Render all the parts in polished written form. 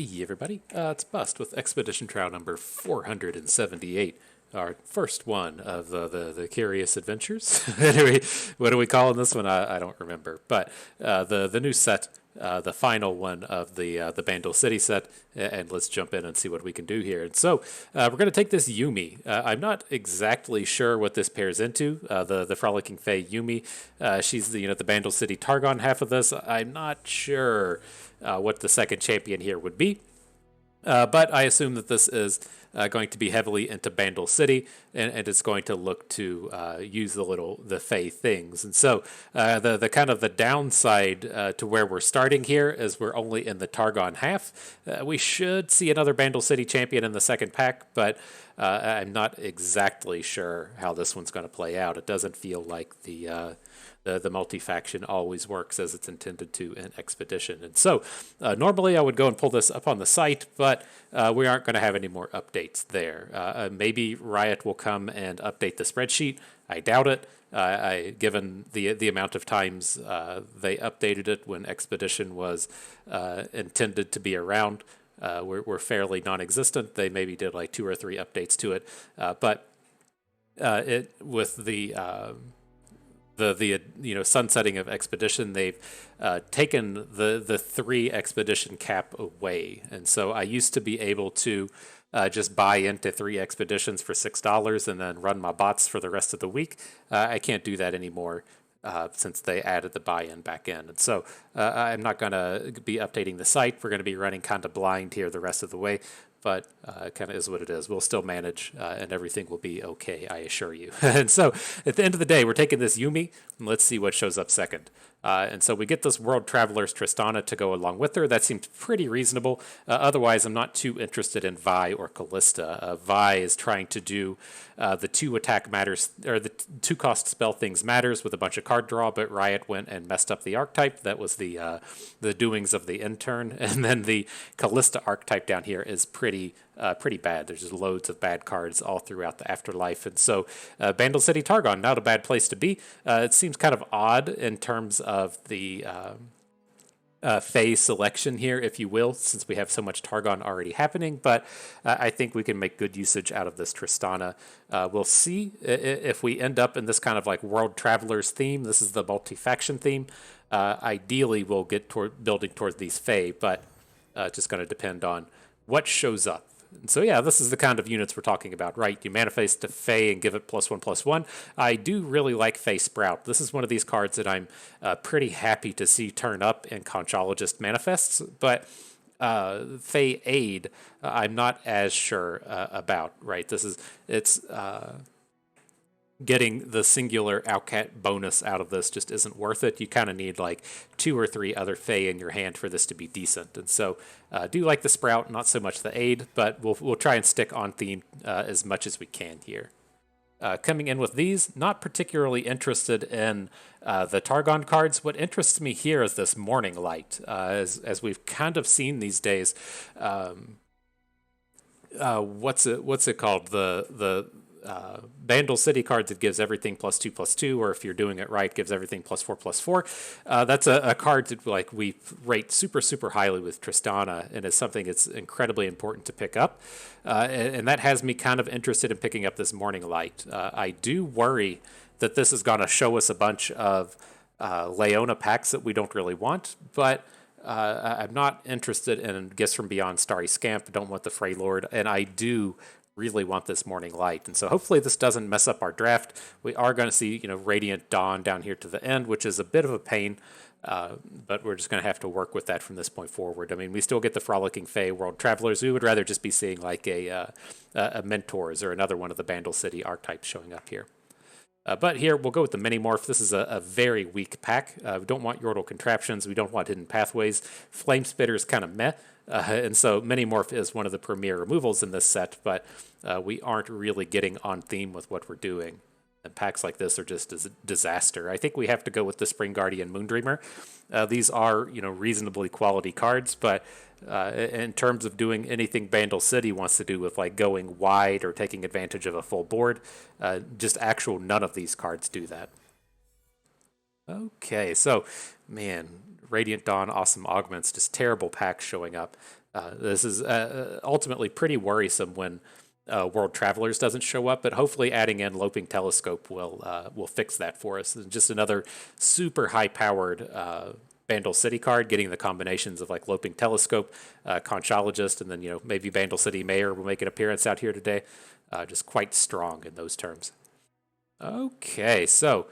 Hey everybody, it's Bust with Expedition Trial number 478, our first one of the Curious Adventures. Anyway, what are we calling this one? I don't remember, but the new set, the final one of the Bandle City set, and let's jump in and see what we can do here. And so we're going to take this Yuumi. I'm not exactly sure what this pairs into. The Frolicking Fae Yuumi, she's the Bandle City Targon half of this. I'm not sure what the second champion here would be. But I assume that this is going to be heavily into Bandle City, and it's going to look to use the Fey things. And so the kind of the downside to where we're starting here is we're only in the Targon half. We should see another Bandle City champion in the second pack, but I'm not exactly sure how this one's going to play out. It doesn't feel like the multi-faction always works as it's intended to in Expedition. And so normally I would go and pull this up on the site, but we aren't going to have any more updates there. Maybe Riot will come and update the spreadsheet. I doubt it. Given the amount of times they updated it when Expedition was intended to be around, we're fairly non-existent. They maybe did like 2 or 3 updates to it, but it with the sunsetting of Expedition, they've taken the 3 Expedition cap away, and so I used to be able to just buy into 3 Expeditions for $6 and then run my bots for the rest of the week. I can't do that anymore. Since they added the buy-in back in. And so I'm not going to be updating the site. We're going to be running kind of blind here the rest of the way, but kind of is what it is. We'll still manage, and everything will be okay, I assure you. And so at the end of the day, we're taking this Yuumi, and let's see what shows up second. And so we get this World Traveler's Tristana to go along with her. That seems pretty reasonable. Otherwise, I'm not too interested in Vi or Callista. Vi is trying to do the 2 attack matters, or the 2 cost spell things matters with a bunch of card draw, but Riot went and messed up the archetype. That was the doings of the intern. And then the Callista archetype down here is pretty bad. There's just loads of bad cards all throughout the afterlife. And so Bandle City Targon, not a bad place to be. It seems kind of odd in terms of the Fae selection here, if you will, since we have so much Targon already happening, but I think we can make good usage out of this Tristana. We'll see if we end up in this kind of like World Travelers theme. This is the multi-faction theme. Ideally, we'll get building towards these Fae, but it's just going to depend on what shows up. So yeah, this is the kind of units we're talking about, right? You manifest to Fae and give it +1/+1. I do really like Fae Sprout. This is one of these cards that I'm pretty happy to see turn up in Conchologist manifests, but Fae Aid, I'm not as sure about, right? It's getting the singular Outcat bonus out of this just isn't worth it. You kind of need like 2 or 3 other Fae in your hand for this to be decent. And so do like the Sprout, not so much the Aid, but we'll try and stick on theme as much as we can here. Coming in with these, not particularly interested in the Targon cards. What interests me here is this Morning Light, as we've kind of seen these days. What's it called? The Bandle City cards that gives everything +2/+2, or if you're doing it right, gives everything +4/+4. That's a card that like we rate super highly with Tristana, and is something that's incredibly important to pick up. And that has me kind of interested in picking up this Morning Light. I do worry that this is going to show us a bunch of Leona packs that we don't really want, but I'm not interested in Gifts from Beyond, Starry Scamp. Don't want the Frey Lord, and I do really want this Morning Light. And so hopefully this doesn't mess up our draft. We are going to see, Radiant Dawn down here to the end, which is a bit of a pain, but we're just going to have to work with that from this point forward. I mean, we still get the Frolicking Fae World Travelers. We would rather just be seeing like a Mentors or another one of the Bandle City archetypes showing up here. But here, we'll go with the Mini-Morph. This is a very weak pack. We don't want Yordle Contraptions. We don't want Hidden Pathways. Flame Spitter is kind of meh. And so Mini-Morph is one of the premier removals in this set, but we aren't really getting on theme with what we're doing. And packs like this are just a disaster. I think we have to go with the Spring Guardian Moondreamer. These are, reasonably quality cards, but in terms of doing anything Bandle City wants to do with like going wide or taking advantage of a full board, just none of these cards do that. Okay, so man, Radiant Dawn, Awesome Augments, just terrible packs showing up. This is ultimately pretty worrisome when World Travelers doesn't show up, but hopefully adding in Loping Telescope will fix that for us. And just another super high-powered Bandle City card, getting the combinations of like Loping Telescope, Conchologist, and then maybe Bandle City Mayor will make an appearance out here today. Just quite strong in those terms. Okay, so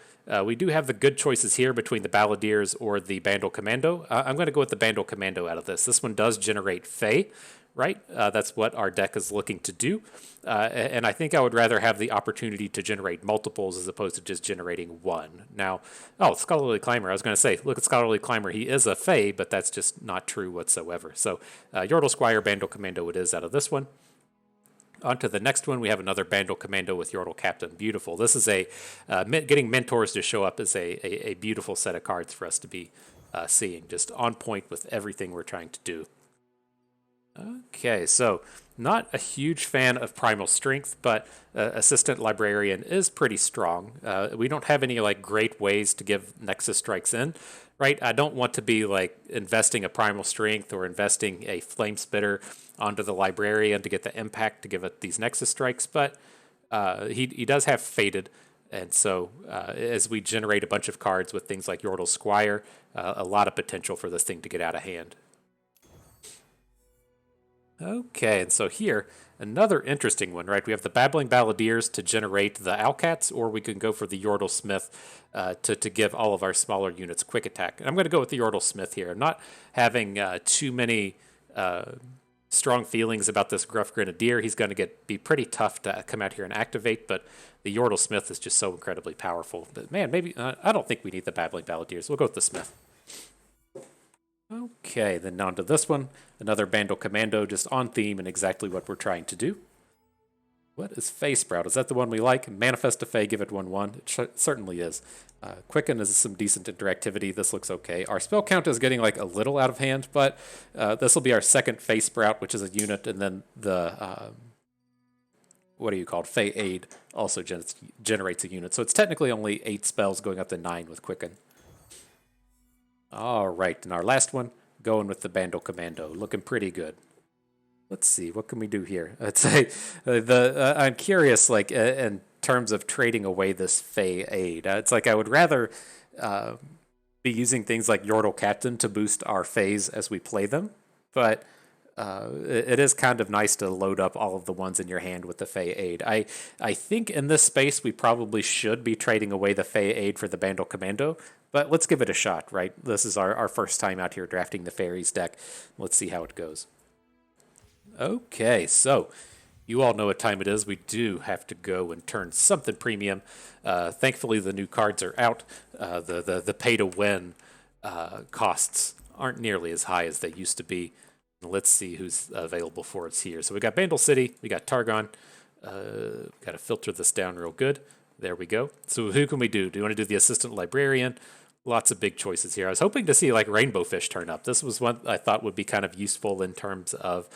we do have the good choices here between the Balladeers or the Bandle Commando. I'm going to go with the Bandle Commando out of this. This one does generate Fae, right? That's what our deck is looking to do. And I think I would rather have the opportunity to generate multiples as opposed to just generating one. Now, Scholarly Climber. I was going to say, look at Scholarly Climber. He is a Fae, but that's just not true whatsoever. So Yordle Squire, Bandle Commando it is out of this one. On to the next one, we have another Bandle Commando with Yordle Captain. Beautiful. This is getting mentors to show up is a beautiful set of cards for us to be seeing. Just on point with everything we're trying to do. Okay, so not a huge fan of Primal Strength, but Assistant Librarian is pretty strong. We don't have any great ways to give Nexus Strikes in. Right, I don't want to be investing a Primal Strength or investing a Flame Spitter onto the Librarian to get the impact to give it these Nexus Strikes, but he does have Fated, and so as we generate a bunch of cards with things like Yordle Squire, a lot of potential for this thing to get out of hand. Okay, and so here, another interesting one, right? We have the Babbling Balladeers to generate the Owlcats, or we can go for the Yordle Smith to give all of our smaller units quick attack. And I'm going to go with the Yordle Smith here. I'm not having too many strong feelings about this Gruff Grenadier. He's going to be pretty tough to come out here and activate, but the Yordle Smith is just so incredibly powerful. But man, maybe I don't think we need the Babbling Balladeers. We'll go with the Smith. Okay, then on to this one. Another Bandle Commando, just on theme and exactly what we're trying to do. What is Fae Sprout? Is that the one we like? Manifest a Fae, give it 1/1. It certainly is. Quicken is some decent interactivity. This looks okay. Our spell count is getting a little out of hand, but this will be our second Fae Sprout, which is a unit, and then the what are you called? Fae Aid also generates a unit. So it's technically only 8 spells going up to 9 with Quicken. All right, and our last one, going with the Bandle Commando, looking pretty good. Let's see, what can we do here? I'd say I'm curious, in terms of trading away this Fae Aid. It's I would rather be using things like Yordle Captain to boost our Faes as we play them, but it is kind of nice to load up all of the ones in your hand with the Fae Aid. I think in this space we probably should be trading away the Fae Aid for the Bandle Commando, but let's give it a shot, right? This is our first time out here drafting the Fairies deck. Let's see how it goes. Okay, so you all know what time it is. We do have to go and turn something premium. Thankfully, the new cards are out. The pay-to-win costs aren't nearly as high as they used to be. Let's see who's available for us here. So we got Bandle City, we got Targon. Got to filter this down real good. There we go. So who can we do? Do you want to do the Assistant Librarian? Lots of big choices here. I was hoping to see Rainbow Fish turn up. This was one I thought would be kind of useful in terms of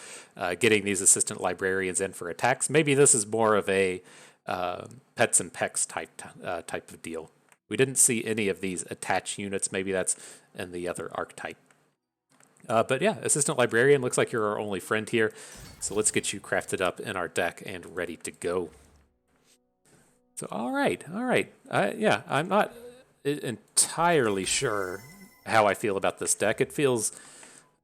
getting these Assistant Librarians in for attacks. Maybe this is more of a Pets and Pecs type of deal. We didn't see any of these attach units. Maybe that's in the other archetype. But yeah, Assistant Librarian looks like you're our only friend here. So let's get you crafted up in our deck and ready to go. So all right. Yeah, I'm not entirely sure how I feel about this deck. It feels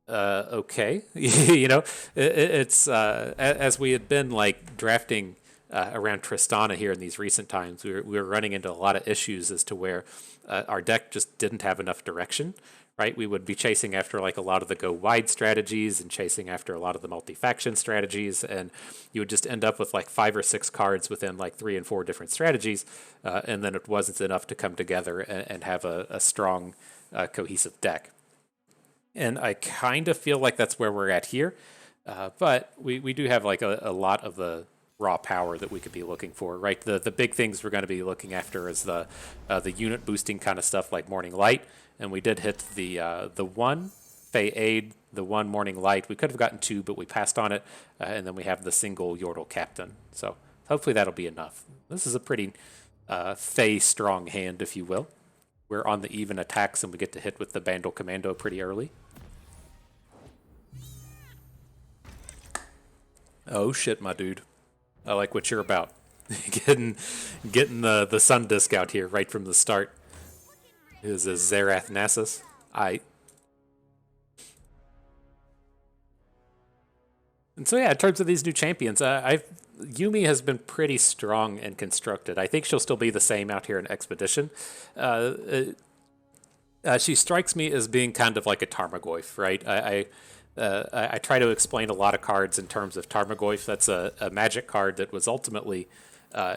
okay. It's as we had been drafting around Tristana here in these recent times, we were running into a lot of issues as to where our deck just didn't have enough direction. Right, we would be chasing after a lot of the go wide strategies and chasing after a lot of the multi-faction strategies, and you would just end up with 5 or 6 cards within 3 and 4 different strategies, and then it wasn't enough to come together and have a strong, cohesive deck. And I kind of feel like that's where we're at here, but we do have a lot of the raw power that we could be looking for, right? The big things we're going to be looking after is the unit boosting kind of stuff like Morning Light. And we did hit the 1 Fae Aid, the 1 Morning Light. We could have gotten 2, but we passed on it. And then we have the single Yordle Captain. So hopefully that'll be enough. This is a pretty Fae strong hand, if you will. we're on the even attacks and we get to hit with the Bandle Commando pretty early. Oh shit, my dude. I like what you're about. getting the sun disc out here right from the start. It was a Zerath Nasus. And so yeah, in terms of these new champions, Yuumi has been pretty strong and constructed. I think she'll still be the same out here in Expedition. She strikes me as being kind of like a Tarmogoyf, right? I try to explain a lot of cards in terms of Tarmogoyf. That's a magic card that was ultimately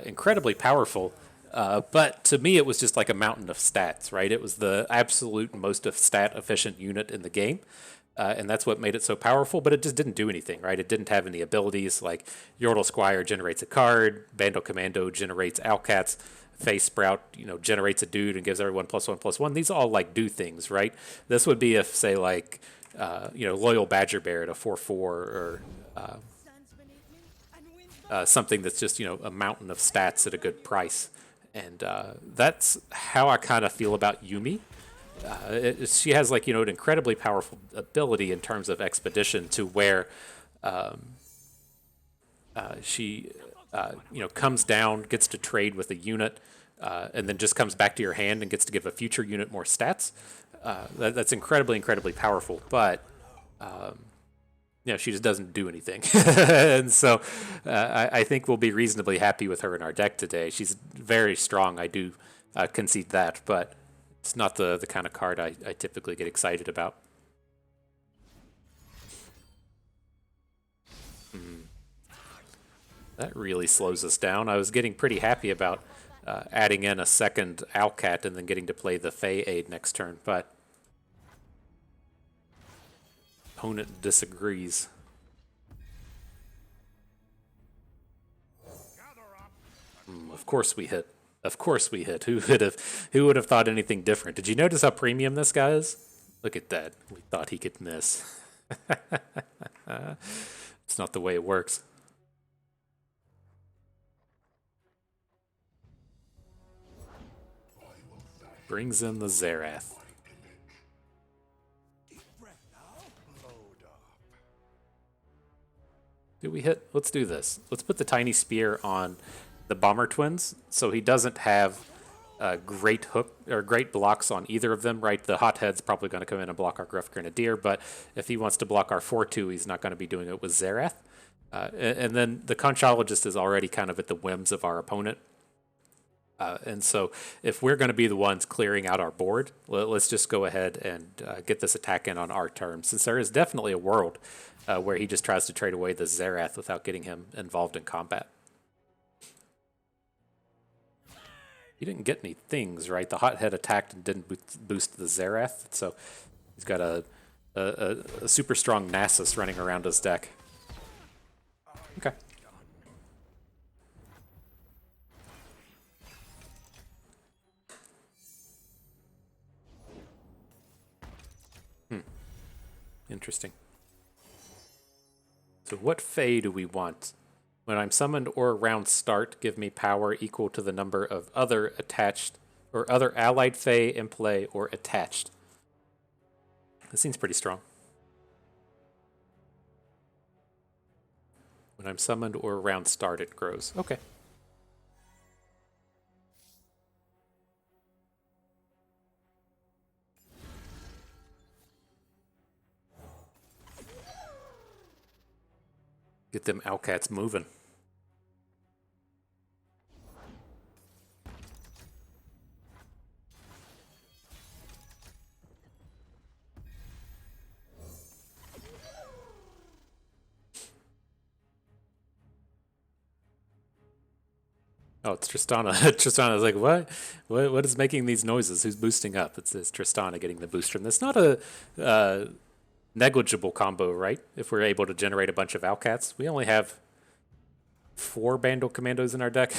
incredibly powerful, but to me it was just like a mountain of stats, right? It was the absolute most stat efficient unit in the game. And that's what made it so powerful, but it just didn't do anything, right? It didn't have any abilities, like Yordle Squire generates a card, Bandle Commando generates Alcats, Face Sprout, generates a dude and gives everyone +1/+1. These all like do things, right? This would be if, say, like, Loyal Badger Bear at a 4/4 or something that's just, a mountain of stats at a good price. And that's how I kind of feel about Yuumi. She has like an incredibly powerful ability in terms of expedition to where she comes down, gets to trade with a unit, and then just comes back to your hand and gets to give a future unit more stats. That's incredibly powerful, but she just doesn't do anything. And so I think we'll be reasonably happy with her in our deck today. She's very strong, I do concede that, but it's not the kind of card I typically get excited about. That really slows us down. I was getting pretty happy about adding in a second Alcat and then getting to play the Fey Aid next turn, but opponent disagrees. Of course we hit. Of course we hit. Who would have thought anything different? Did you notice how premium this guy is? Look at that. We thought he could miss. It's not the way it works. Brings in the Zerath. Do we hit? Let's do this. Let's put the Tiny Spear on the Bomber Twins, so he doesn't have great hook or great blocks on either of them, right? The Hothead's probably going to come in and block our Gruff Grenadier, but if he wants to block our 4/2, he's not going to be doing it with Zerath. And then the Conchologist is already kind of at the whims of our opponent. And so if we're going to be the ones clearing out our board, let's just go ahead and get this attack in on our terms, since there is definitely a world where he just tries to trade away the Zerath without getting him involved in combat. He didn't get any things, right? The Hothead attacked and didn't boost the Zerath, so he's got a super strong Nasus running around his deck. Okay. Interesting. So what Fey do we want? When I'm summoned or round start, give me power equal to the number of other attached or other allied Fey in play or attached. That seems pretty strong. When I'm summoned or round start, it grows. Okay. Get them Alcats moving. Oh, it's Tristana. Tristana's like, what? What is making these noises? Who's boosting up? It's Tristana getting the booster. And that's not a negligible combo, right? If we're able to generate a bunch of Alcats. We only have 4 Bandle Commandos in our deck.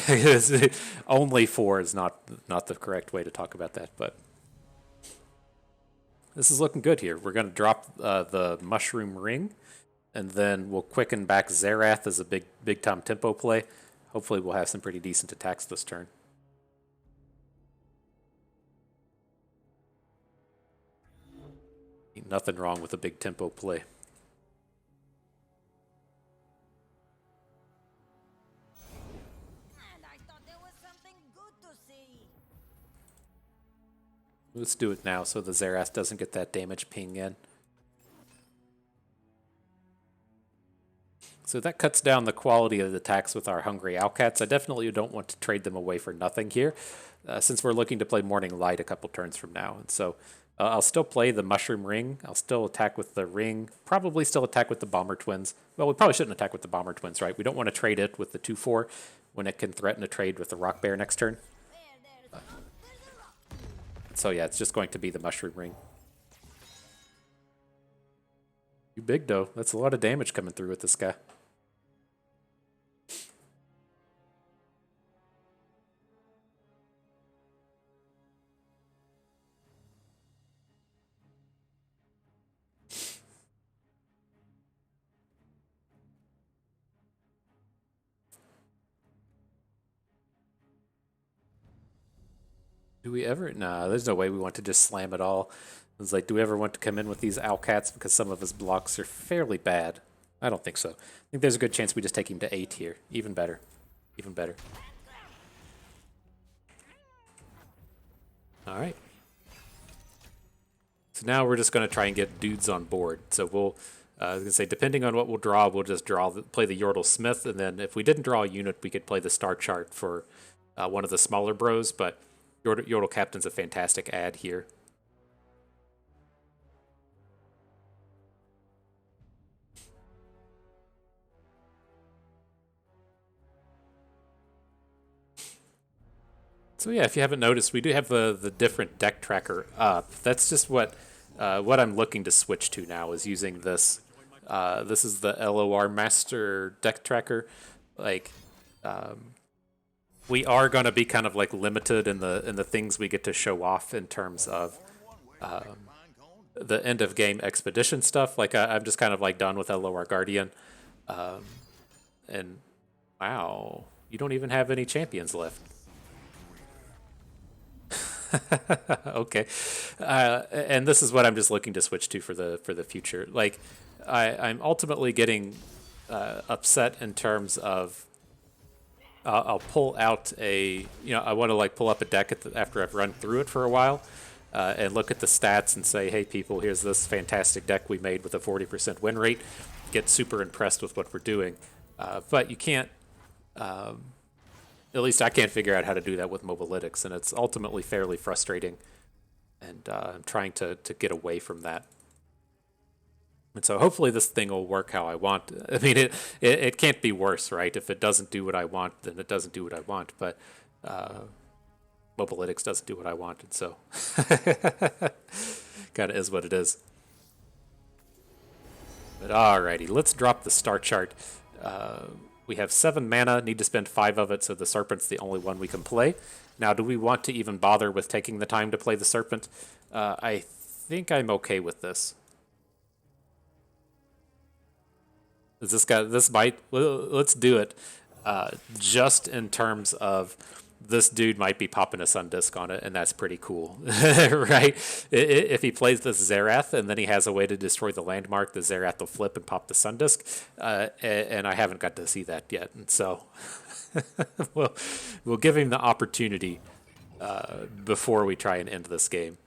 Only 4 is not the correct way to talk about that, but this is looking good here. We're going to drop the Mushroom Ring, and then we'll quicken back Zerath as a big time tempo play. Hopefully we'll have some pretty decent attacks this turn. Ain't nothing wrong with a big tempo play. And I thought there was something good to see. Let's do it now so the Xerath doesn't get that damage ping in. So that cuts down the quality of the attacks with our Hungry Owlcats. I definitely don't want to trade them away for nothing here, since we're looking to play Morning Light a couple turns from now. And so I'll still play the Mushroom Ring. I'll still attack with the Ring. Probably still attack with the Bomber Twins. Well, we probably shouldn't attack with the Bomber Twins, right? We don't want to trade it with the 2/4 when it can threaten a trade with the Rock Bear next turn. So yeah, it's just going to be the Mushroom Ring. You big though. That's a lot of damage coming through with this guy. Do we ever? Nah, there's no way we want to just slam it all. It's like, do we ever want to come in with these Owlcats because some of his blocks are fairly bad? I don't think so. I think there's a good chance we just take him to 8 here. Even better. Even better. All right. So now we're just going to try and get dudes on board. So we'll, I was going to say, depending on what we'll draw, we'll just play the Yordle Smith, and then if we didn't draw a unit, we could play the Star Chart for one of the smaller bros, but Yordle Captain's a fantastic ad here. So yeah, if you haven't noticed, we do have the different deck tracker up. That's just what I'm looking to switch to now, is using this. This is the LOR Master deck tracker. Like, we are going to be kind of like limited in the things we get to show off in terms of the end of game expedition stuff. Like I'm just kind of like done with LOR Guardian, and wow, you don't even have any champions left. Okay, and this is what I'm just looking to switch to for the future. Like, I'm ultimately getting upset in terms of I'll pull out I want to like pull up a deck after I've run through it for a while, and look at the stats and say, hey people, here's this fantastic deck we made with a 40% win rate. Get super impressed with what we're doing, but you can't. At least I can't figure out how to do that with Mobalytics, and it's ultimately fairly frustrating, and I'm trying to get away from that. And so hopefully this thing will work how I want. I mean, it can't be worse, right? If it doesn't do what I want, then it doesn't do what I want, but Mobalytics doesn't do what I want, and so kind of is what it is. But alrighty, let's drop the Star Chart. We have 7 mana, need to spend 5 of it, so the Serpent's the only one we can play. Now, do we want to even bother with taking the time to play the Serpent? I think I'm okay with this. Is this guy, let's do it. Just in terms of this dude might be popping a Sun Disc on it, and that's pretty cool, right? If he plays this Xerath and then he has a way to destroy the landmark, the Xerath will flip and pop the Sun Disc, and I haven't got to see that yet. And so we'll give him the opportunity before we try and end this game.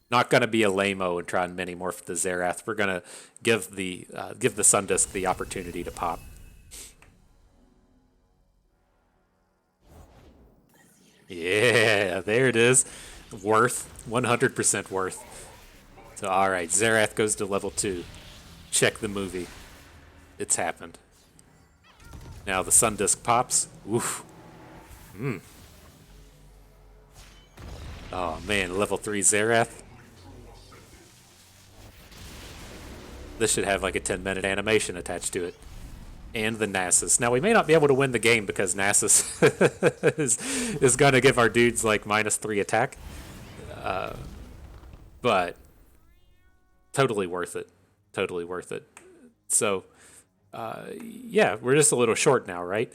Not going to be a lame-o and try and mini-morph the Xerath. We're going to give the Sun Disc the opportunity to pop. Yeah, there it is. Worth. 100% worth. So, alright, Xerath goes to level 2. Check the movie. It's happened. Now the Sun Disc pops. Oof. Oh man, level 3 Xerath. This should have like a 10-minute animation attached to it. And the Nasus. Now, we may not be able to win the game because Nasus is going to give our dudes like -3 attack. But totally worth it. Totally worth it. So, yeah, we're just a little short now, right?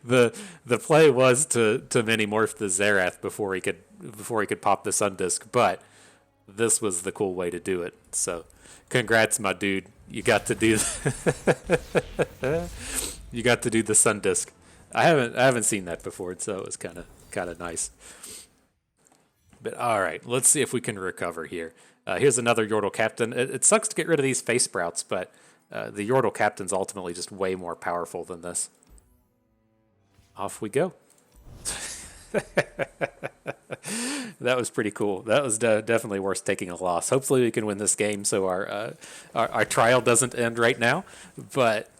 The play was to mini morph the Xerath before he could pop the Sun Disc, but this was the cool way to do it. So, congrats, my dude. You got to do you got to do the sun disk. I haven't seen that before, so it was kind of nice. But all right, let's see if we can recover here. Here's another Yordle captain. It sucks to get rid of these face sprouts, but the Yordle captain's ultimately just way more powerful than this. Off we go. That was pretty cool. That was definitely worth taking a loss. Hopefully we can win this game so our trial doesn't end right now. But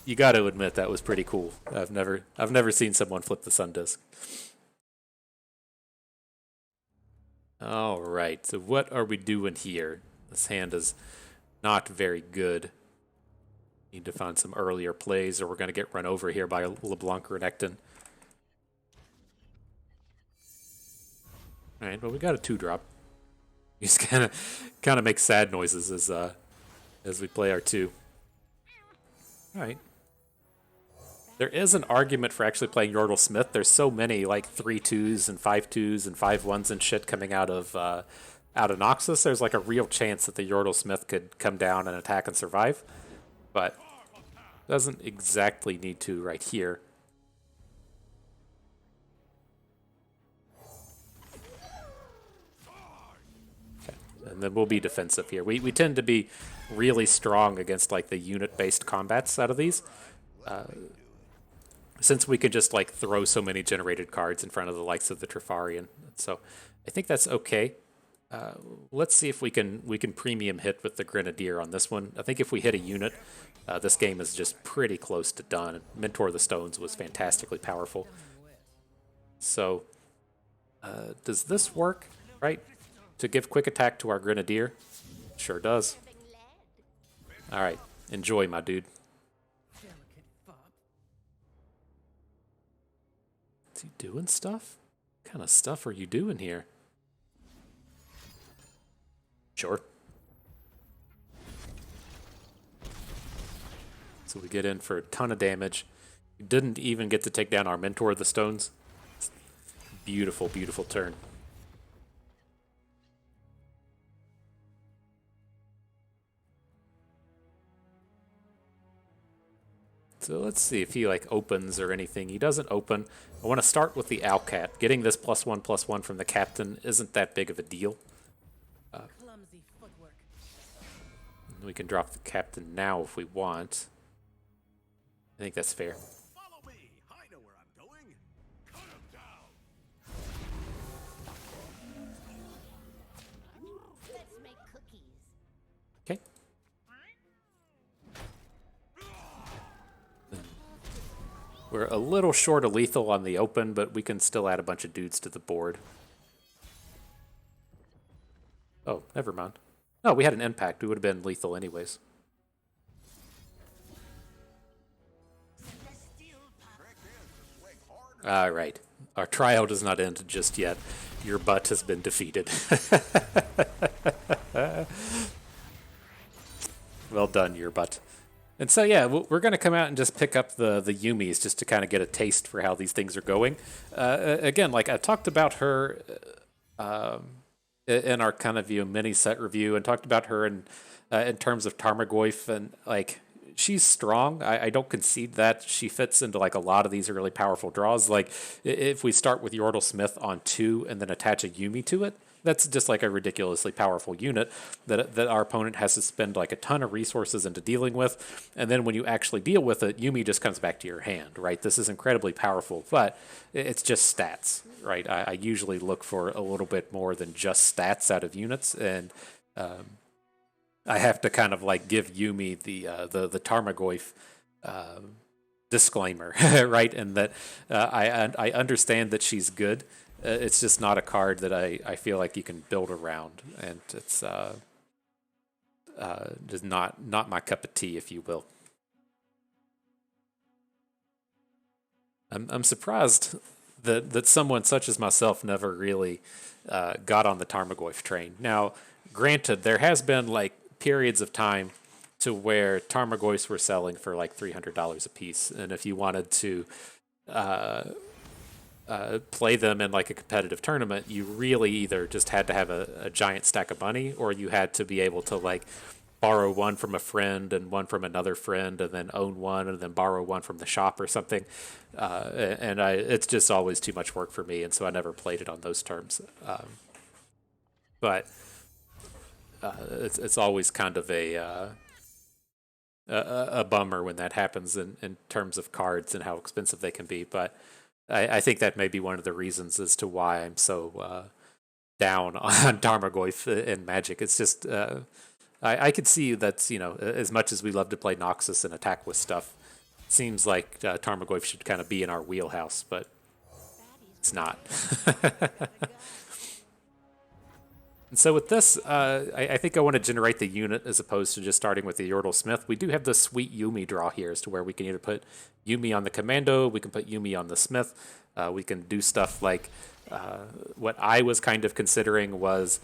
you got to admit that was pretty cool. I've never seen someone flip the sun disk. All right. So what are we doing here? This hand is not very good. Need to find some earlier plays, or we're going to get run over here by LeBlanc or Necton. All right, well, we got a 2-drop. He's kind of make sad noises as we play our 2. All right. There is an argument for actually playing Yordle Smith. There's so many like 3-2s and 5-2s and 5-1s and shit coming out of Noxus. There's like a real chance that the Yordle Smith could come down and attack and survive, but doesn't exactly need to right here. And then we'll be defensive here. We tend to be really strong against like the unit-based combats out of these. Since we can just like throw so many generated cards in front of the likes of the Trifarian. So I think that's okay. Let's see if we can premium hit with the Grenadier on this one. I think if we hit a unit, this game is just pretty close to done. Mentor of the Stones was fantastically powerful. So does this work, right? To give quick attack to our Grenadier? Sure does. All right, enjoy, my dude. Is he doing stuff? What kind of stuff are you doing here? Sure. So we get in for a ton of damage. We didn't even get to take down our Mentor of the Stones. Beautiful, beautiful turn. So let's see if he like opens or anything. He doesn't open. I want to start with the Owlcat. Getting this +1/+1 from the captain isn't that big of a deal. We can drop the captain now if we want. I think that's fair. Follow me. I know where I'm going. Cut him down. Let's make cookies. Okay. We're a little short of lethal on the open, but we can still add a bunch of dudes to the board. Oh, never mind. No, we had an impact. We would have been lethal anyways. All right. Our trial does not end just yet. Your butt has been defeated. Well done, your butt. And so, yeah, we're going to come out and just pick up the Yuumis just to kind of get a taste for how these things are going. Again, like I talked about her in our kind of mini set review, and talked about her in terms of Tarmogoyf, and like she's strong. I don't concede that. She fits into like a lot of these really powerful draws. Like if we start with Yordle Smith on 2 and then attach a Yuumi to it, that's just like a ridiculously powerful unit that our opponent has to spend like a ton of resources into dealing with. And then when you actually deal with it, Yuumi just comes back to your hand, right? This is incredibly powerful, but it's just stats, right? I usually look for a little bit more than just stats out of units, and I have to kind of like give Yuumi the Tarmogoyf disclaimer, right? And that I understand that she's good. It's just not a card that I feel like you can build around, and it's just not my cup of tea, if you will. I'm surprised that someone such as myself never really got on the Tarmogoyf train. Now, granted, there has been like periods of time to where Tarmogoyfs were selling for like $300 a piece, and if you wanted to play them in like a competitive tournament, you really either just had to have a giant stack of money, or you had to be able to like borrow one from a friend and one from another friend, and then own one, and then borrow one from the shop or something. It's just always too much work for me, and so I never played it on those terms. But it's always kind of a bummer when that happens in terms of cards and how expensive they can be. But I think that may be one of the reasons as to why I'm so down on Tarmogoyf and Magic. It's just I could see that's, as much as we love to play Noxus and attack with stuff, it seems like Tarmogoyf should kind of be in our wheelhouse, but it's not. And so with this, I think I want to generate the unit as opposed to just starting with the Yordle Smith. We do have the sweet Yuumi draw here as to where we can either put Yuumi on the Commando, we can put Yuumi on the Smith, we can do stuff like what I was kind of considering was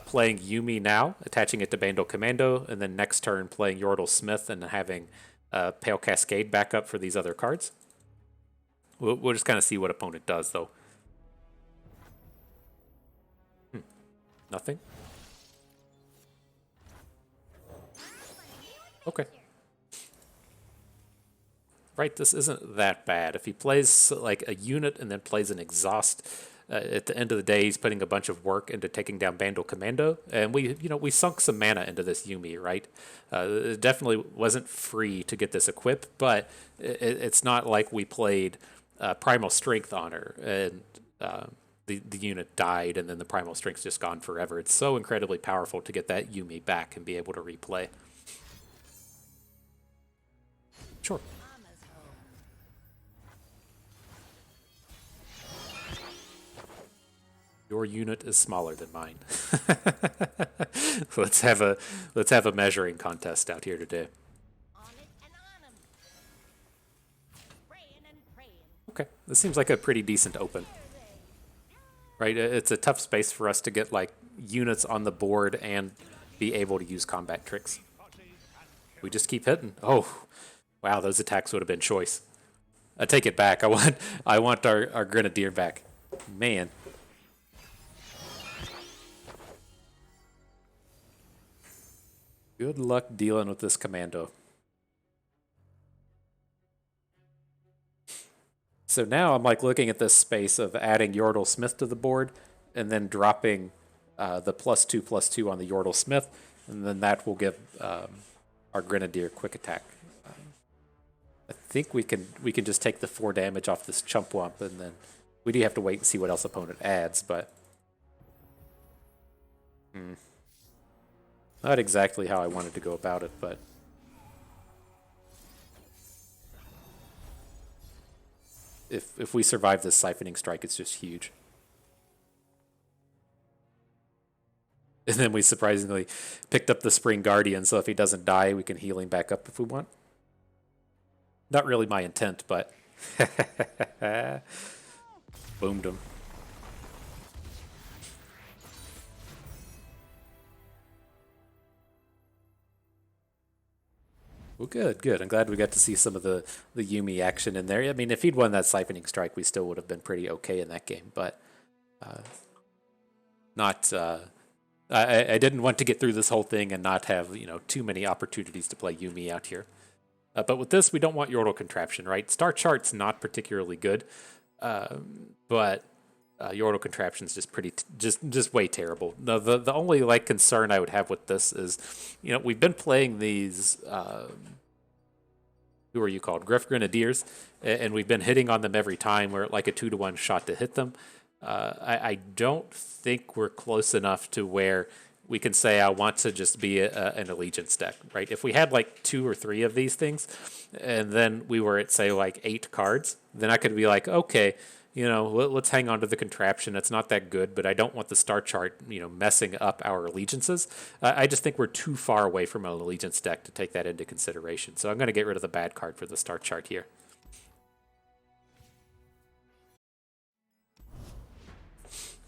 playing Yuumi now, attaching it to Bandle Commando, and then next turn playing Yordle Smith and having Pale Cascade back up for these other cards. We'll just kind of see what opponent does, though. Nothing? Okay. Right, this isn't that bad. If he plays like a unit and then plays an exhaust, at the end of the day, he's putting a bunch of work into taking down Bandle Commando, and we sunk some mana into this Yuumi, right? It definitely wasn't free to get this equip, but it's not like we played Primal Strength on her and the unit died and then the Primal Strength's just gone forever. It's so incredibly powerful to get that Yuumi back and be able to replay. Sure. Your unit is smaller than mine. let's have a measuring contest out here today. On it and on 'em. Praying and praying. Okay, this seems like a pretty decent open. Right, it's a tough space for us to get like units on the board and be able to use combat tricks. We just keep hitting. Oh, wow, those attacks would have been choice. I take it back. I want our Grenadier back. Man. Good luck dealing with this Commando. So now I'm like looking at this space of adding Yordle Smith to the board and then dropping the +2/+2 on the Yordle Smith, and then that will give our Grenadier quick attack. I think we can just take the 4 damage off this Chumpwump, and then we do have to wait and see what else opponent adds, but not exactly how I wanted to go about it, but if we survive this Siphoning Strike, it's just huge. And then we surprisingly picked up the Spring Guardian, so if he doesn't die, we can heal him back up if we want. Not really my intent, but boomed him. Well, good. I'm glad we got to see some of the Yuumi action in there. I mean, if he'd won that Siphoning Strike, we still would have been pretty okay in that game, but not. I didn't want to get through this whole thing and not have too many opportunities to play Yuumi out here. But with this, we don't want Yordle Contraption, right? Star Chart's not particularly good, but Yordle Contraption's just way terrible. The only like concern I would have with this is, we've been playing these who are you called? Griff Grenadiers, and we've been hitting on them every time. We're like a 2-to-1 shot to hit them. I don't think we're close enough to where we can say I want to just be an allegiance deck, right? If we had like 2 or 3 of these things, and then we were at say like 8 cards, then I could be like, okay, let's hang on to the contraption. It's not that good, but I don't want the Star Chart, messing up our allegiances. I just think we're too far away from an allegiance deck to take that into consideration. So I'm going to get rid of the bad card for the Star Chart here.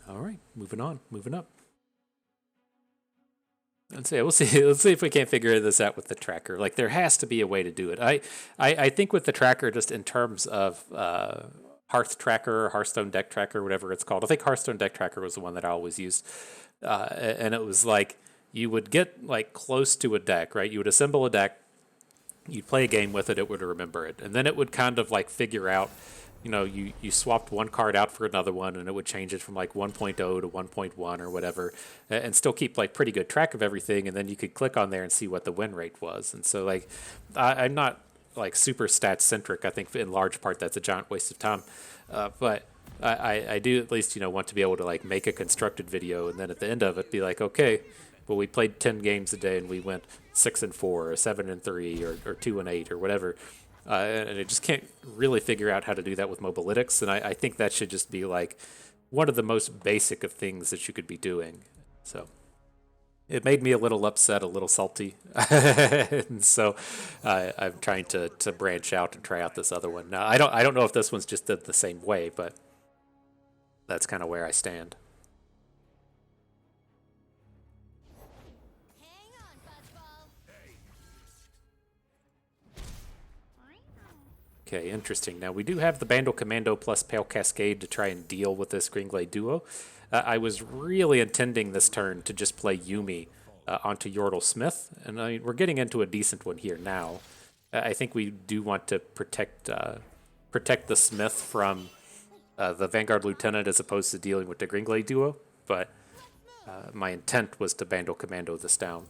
All right, moving up. Let's see. Let's see if we can't figure this out with the tracker. Like, there has to be a way to do it. I think with the tracker, just in terms of Hearth Tracker or Hearthstone Deck Tracker, whatever it's called. I think Hearthstone Deck Tracker was the one that I always used. And it was like you would get like close to a deck, right? You would assemble a deck, you'd play a game with it, it would remember it. And then it would kind of like figure out, you swapped one card out for another one and it would change it from like 1.0 to 1.1 or whatever and still keep like pretty good track of everything. And then you could click on there and see what the win rate was. And so like, I'm not like super stats centric. I think in large part that's a giant waste of time. But I do at least, want to be able to like make a constructed video and then at the end of it be like, okay, well, we played 10 games a day and we went 6-4 or 7-3 or 2-8 or whatever. And I just can't really figure out how to do that with Mobalytics. And I think that should just be like one of the most basic of things that you could be doing. So it made me a little upset, a little salty. And so I'm trying to branch out and try out this other one. Now, I don't know if this one's just the same way, but that's kind of where I stand. Hang on, Buzzball. Okay, interesting. Now, we do have the Bandle Commando plus Pale Cascade to try and deal with this Greenglade duo. I was really intending this turn to just play Yuumi onto Yordle Smith, and I mean, we're getting into a decent one here now. I think we do want to protect the Smith from the Vanguard Lieutenant as opposed to dealing with the Greenglade duo, but my intent was to Bandle Commando this down.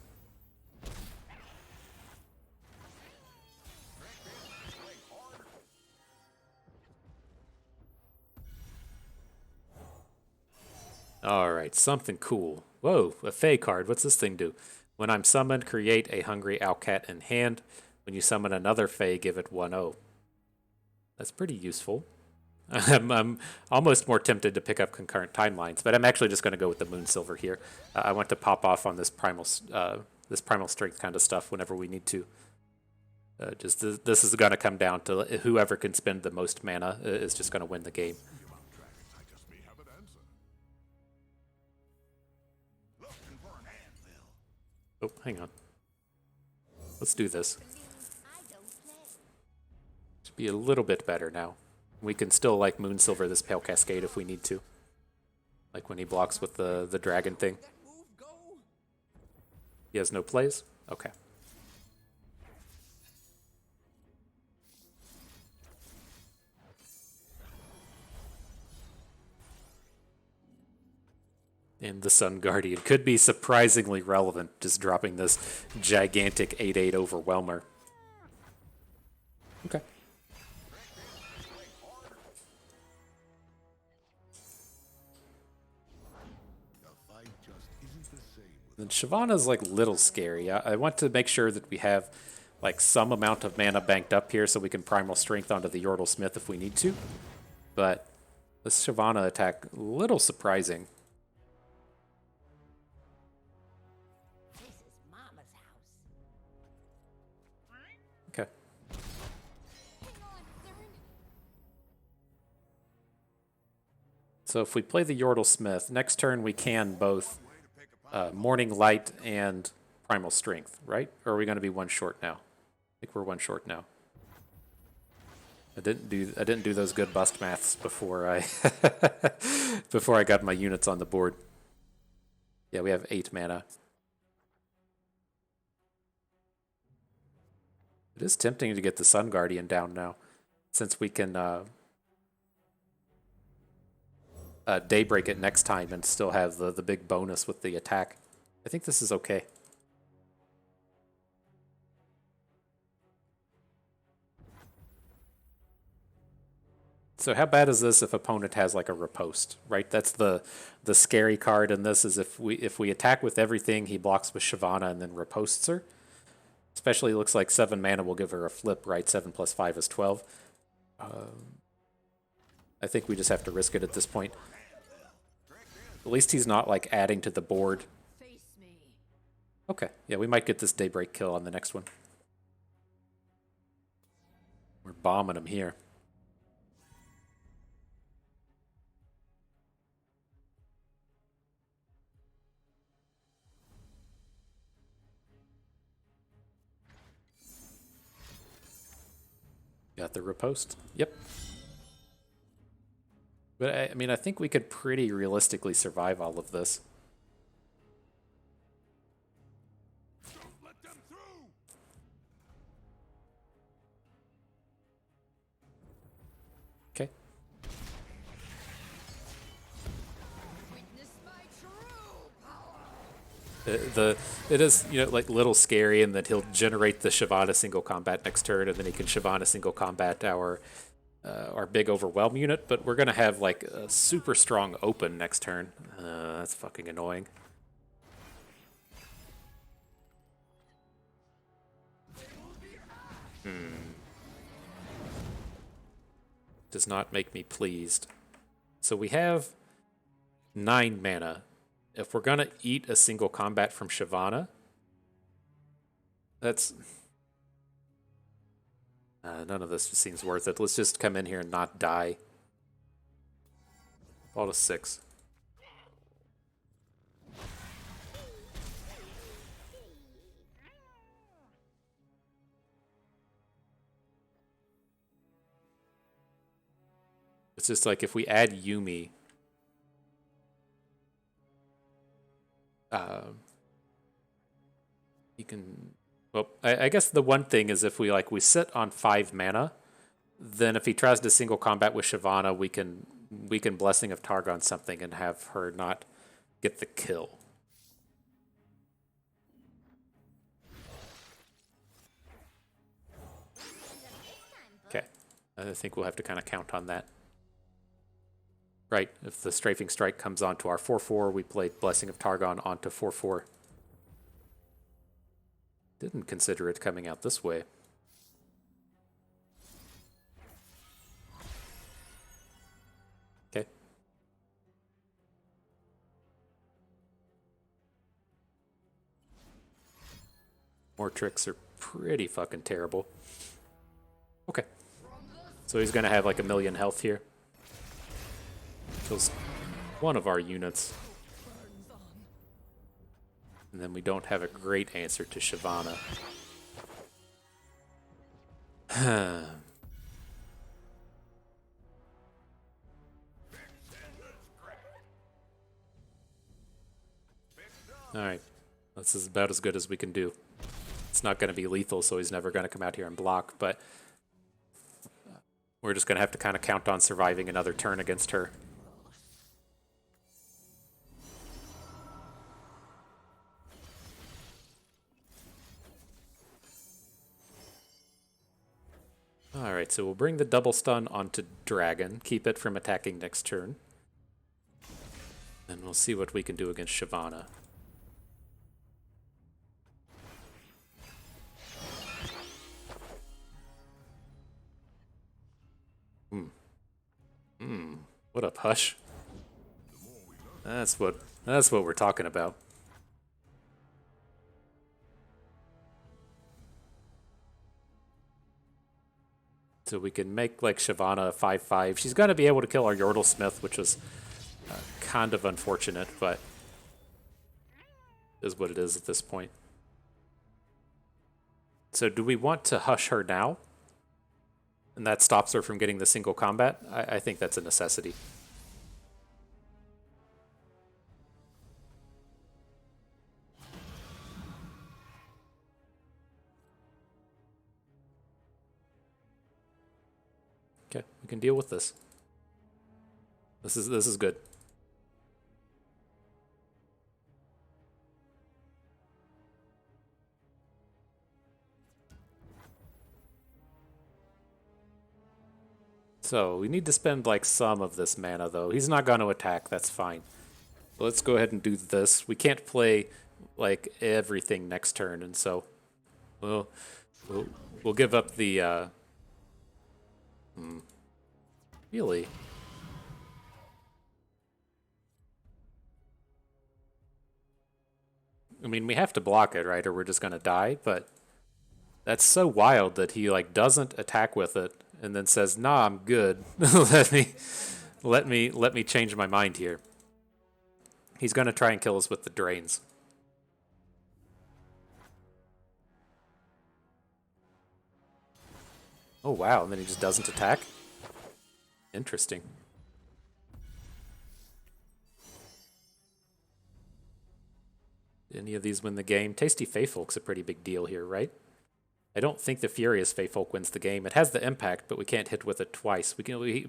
Alright, something cool. Whoa, a Fey card. What's this thing do? When I'm summoned, create a Hungry Owlcat in hand. When you summon another Fey, give it 1/0. That's pretty useful. I'm almost more tempted to pick up Concurrent Timelines, but I'm actually just going to go with the Moonsilver here. I want to pop off on this primal strength kind of stuff whenever we need to. This is going to come down to whoever can spend the most mana is just going to win the game. I just may have an answer. Looking for an anvil. Oh, hang on. Let's do this. I don't play. Should be a little bit better now. We can still like Moonsilver this Pale Cascade if we need to. Like when he blocks with the dragon thing. That move go. He has no plays? Okay. And the Sun Guardian could be surprisingly relevant, just dropping this gigantic 8/8 Overwhelmer. Okay. The fight just isn't the same with Then Shyvana's like little scary. I want to make sure that we have like some amount of mana banked up here so we can Primal Strength onto the Yordle Smith if we need to. But this Shyvana attack, a little surprising. This is Mama's house. Okay. Hang on, Thurn. So if we play the Yordle Smith, next turn we can both Morning Light and Primal Strength, right? Or are we going to be one short now? I think we're one short now. I didn't do those good bust maths before I before I got my units on the board. Yeah, we have 8 mana. It is tempting to get the Sun Guardian down now, since we can Daybreak it next time and still have the big bonus with the attack. I think this is okay. So how bad is this if opponent has like a riposte, right? That's the scary card in this is if we attack with everything, he blocks with Shyvana and then riposts her. Especially looks like 7 mana will give her a flip, right? 7 plus 5 is 12. I think we just have to risk it at this point. At least he's not like adding to the board. Face me. Okay, yeah, we might get this Daybreak kill on the next one. We're bombing him here. Got the riposte. Yep. But I mean, I think we could pretty realistically survive all of this. Don't let them through! Okay. Witness my true power. It is, you know, like, little scary in that he'll generate the Shyvana single combat next turn, and then he can Shyvana single combat our big overwhelm unit. But we're gonna have like a super strong open next turn. That's fucking annoying. Does not make me pleased. So we have 9 mana. If we're gonna eat a single combat from Shyvana, that's none of this seems worth it. Let's just come in here and not die. Fall to 6. It's just like if we add Yuumi, you can. Well, I guess the one thing is if we sit on 5 mana, then if he tries to single combat with Shyvana, we can Blessing of Targon something and have her not get the kill. Okay, I think we'll have to kind of count on that. Right, if the Strafing Strike comes onto our 4/4, we play Blessing of Targon onto 4/4. Didn't consider it coming out this way. Okay. More tricks are pretty fucking terrible. Okay. So he's gonna have like 1,000,000 health here. Kills one of our units. And then we don't have a great answer to Shyvana. Alright. This is about as good as we can do. It's not going to be lethal, so he's never going to come out here and block, but we're just going to have to kind of count on surviving another turn against her. Alright, so we'll bring the double stun onto Dragon, keep it from attacking next turn. And we'll see what we can do against Shyvana. What up, Hush? That's what we're talking about. So we can make like Shyvana a 5/5. She's going to be able to kill our Yordle Smith, which was kind of unfortunate, but is what it is at this point. So do we want to Hush her now? And that stops her from getting the single combat? I think that's a necessity. Okay, we can deal with this. This is good. So we need to spend like some of this mana though. He's not going to attack, that's fine. Let's go ahead and do this. We can't play like everything next turn, and so we'll give up the really. I mean, we have to block it, right? Or we're just gonna die, but that's so wild that he like doesn't attack with it and then says, "Nah, I'm good. let me change my mind here." He's gonna try and kill us with the drains. Oh wow, and then he just doesn't attack? Interesting. Any of these win the game? Tasty Feyfolk's a pretty big deal here, right? I don't think the Furious Feyfolk wins the game. It has the impact, but we can't hit with it twice. We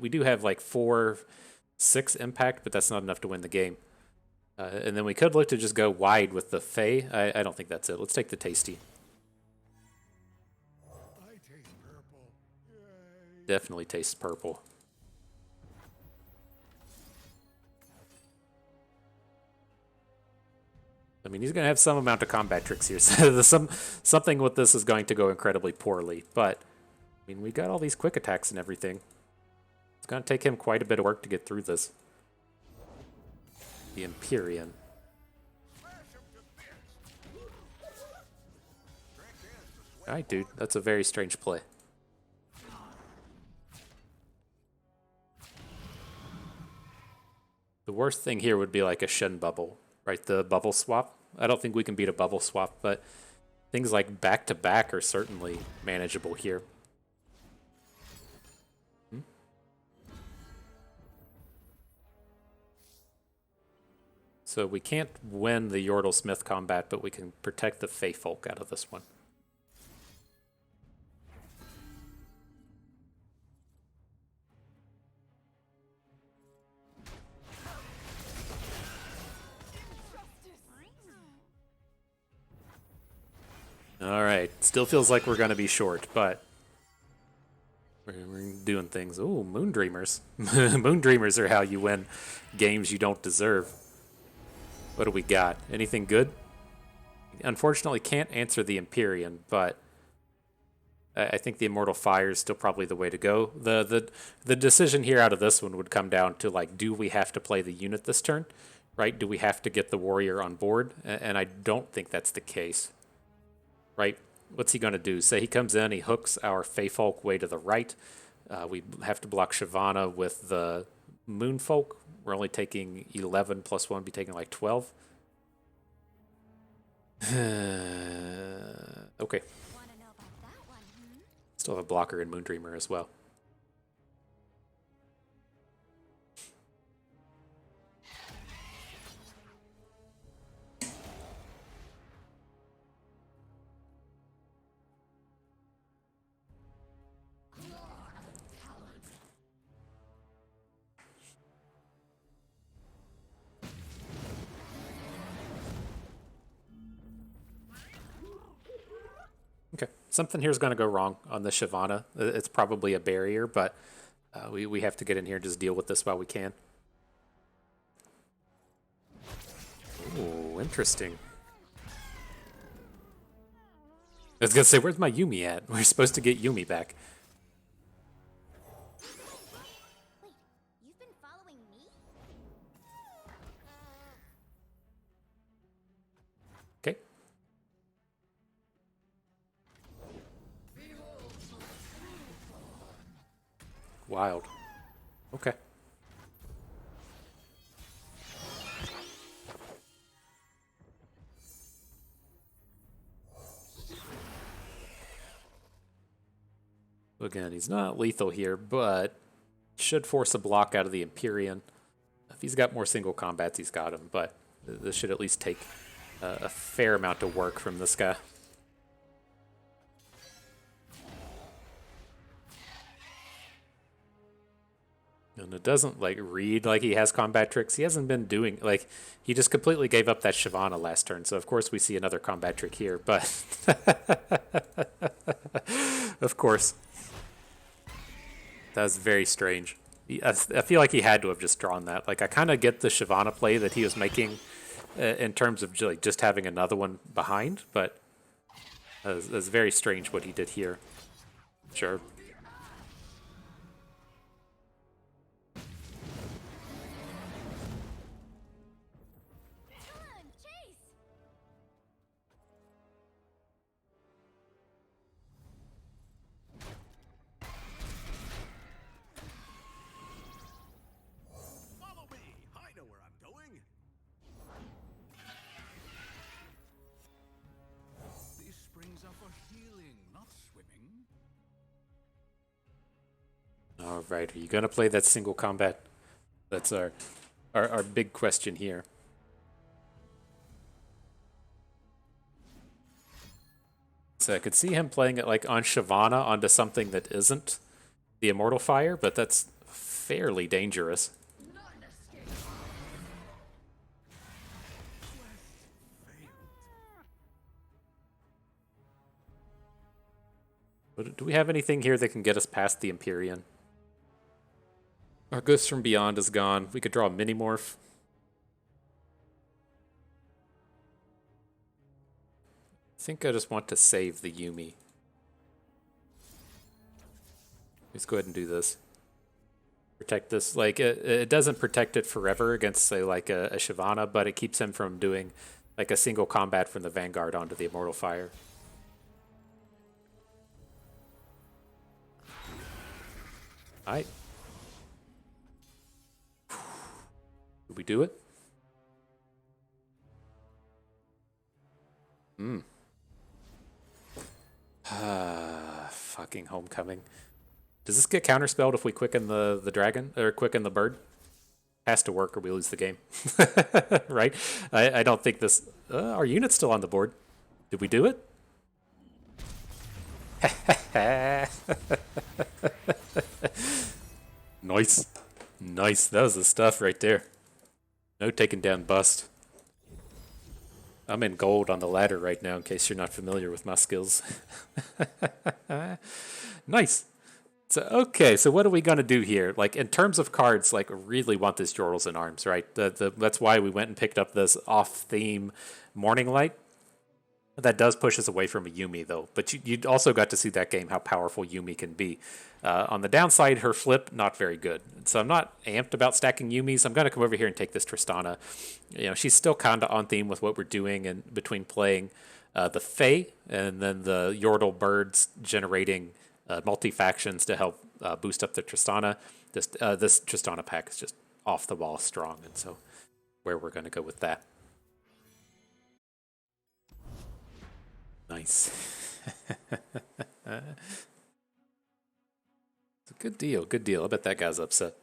do have like 4-6 impact, but that's not enough to win the game. And then we could look to just go wide with the Fey. I don't think that's it. Let's take the Tasty. I taste purple. Yay. Definitely tastes purple. I mean, he's going to have some amount of combat tricks here. So something with this is going to go incredibly poorly. But, I mean, we got all these quick attacks and everything. It's going to take him quite a bit of work to get through this. The Empyrean. Alright, dude. That's a very strange play. The worst thing here would be like a Shen bubble, right? The bubble swap. I don't think we can beat a bubble swap, but things like back-to-back are certainly manageable here. So we can't win the Yordle Smith combat, but we can protect the Feyfolk out of this one. Alright, still feels like we're going to be short, but we're doing things. Ooh, Moondreamers. Moondreamers are how you win games you don't deserve. What do we got? Anything good? Unfortunately, can't answer the Empyrean, but I think the Immortal Fire is still probably the way to go. The decision here out of this one would come down to, like, do we have to play the unit this turn? Right? Do we have to get the warrior on board? And I don't think that's the case. Right? What's he going to do? Say he comes in, he hooks our Feyfolk way to the right. We have to block Shyvana with the Moonfolk. We're only taking 11 plus 1, be taking like 12. Okay. Still have a blocker in Moondreamer as well. Okay, something here's going to go wrong on the Shyvana. It's probably a barrier, but we have to get in here and just deal with this while we can. Ooh, interesting. I was going to say, where's my Yuumi at? We're supposed to get Yuumi back. Wait, you've been following me? Okay. Wild. Okay. Again, he's not lethal here, but should force a block out of the Empyrean. If he's got more single combats, he's got him, but this should at least take a fair amount of work from this guy. And it doesn't, like, read like he has combat tricks. He hasn't been doing, like, he just completely gave up that Shyvana last turn. So, of course, we see another combat trick here, but of course. That was very strange. I feel like he had to have just drawn that. Like, I kind of get the Shyvana play that he was making in terms of like, just having another one behind, but that's very strange what he did here. Sure. Follow me. I know where I'm going. These springs are for healing, not swimming. All right, are you going to play that single combat? That's our big question here. So I could see him playing it like on Shyvana onto something that isn't the Immortal Fire, but that's fairly dangerous. But do we have anything here that can get us past the Empyrean? Our Ghost from Beyond is gone. We could draw a Minimorph. I think I just want to save the Yuumi. Let's go ahead and do this. Protect this. Like, it doesn't protect it forever against, say, like a Shyvana, but it keeps him from doing, like, a single combat from the Vanguard onto the Immortal Fire. Alright. Did we do it? Fucking Homecoming. Does this get counterspelled if we quicken the dragon or quicken the bird? Has to work or we lose the game. Right? I don't think this. Our unit's still on the board. Did we do it? Nice. Nice. That was the stuff right there. No taking down bust. I'm in gold on the ladder right now in case you're not familiar with my skills. Nice. So, okay, so what are we going to do here? Like, in terms of cards, like, really want this Jorals in Arms, right? That's why we went and picked up this off-theme Morning Light. That does push us away from a Yuumi, though. But you also got to see that game, how powerful Yuumi can be. On the downside, her flip, not very good. So I'm not amped about stacking Yuumi, so I'm going to come over here and take this Tristana. You know, she's still kind of on theme with what we're doing, and between playing the Fae and then the Yordle birds generating multi-factions to help boost up the Tristana. This Tristana pack is just off the wall strong, and so where we're going to go with that. Nice. It's a good deal, good deal. I bet that guy's upset.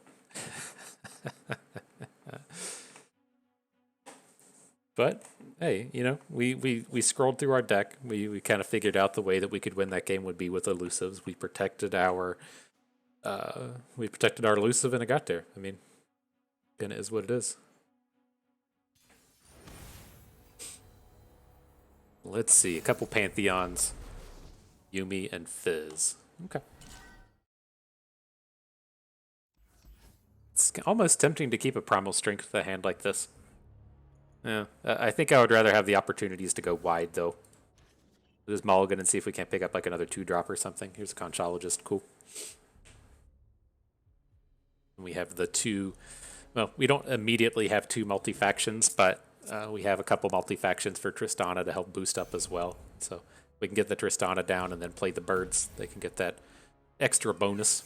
But hey, you know, we scrolled through our deck. We kind of figured out the way that we could win that game would be with elusives. We protected our elusive and it got there. I mean, and it is what it is. Let's see, a couple Pantheons, Yuumi and Fizz. Okay. It's almost tempting to keep a Primal Strength with a hand like this. Yeah, I think I would rather have the opportunities to go wide, though. Just mulligan and see if we can't pick up like another 2-drop or something. Here's a Conchologist. Cool. We have the two... Well, we don't immediately have 2 multi-factions, but we have a couple multi-factions for Tristana to help boost up as well. So we can get the Tristana down and then play the birds. They can get that extra bonus.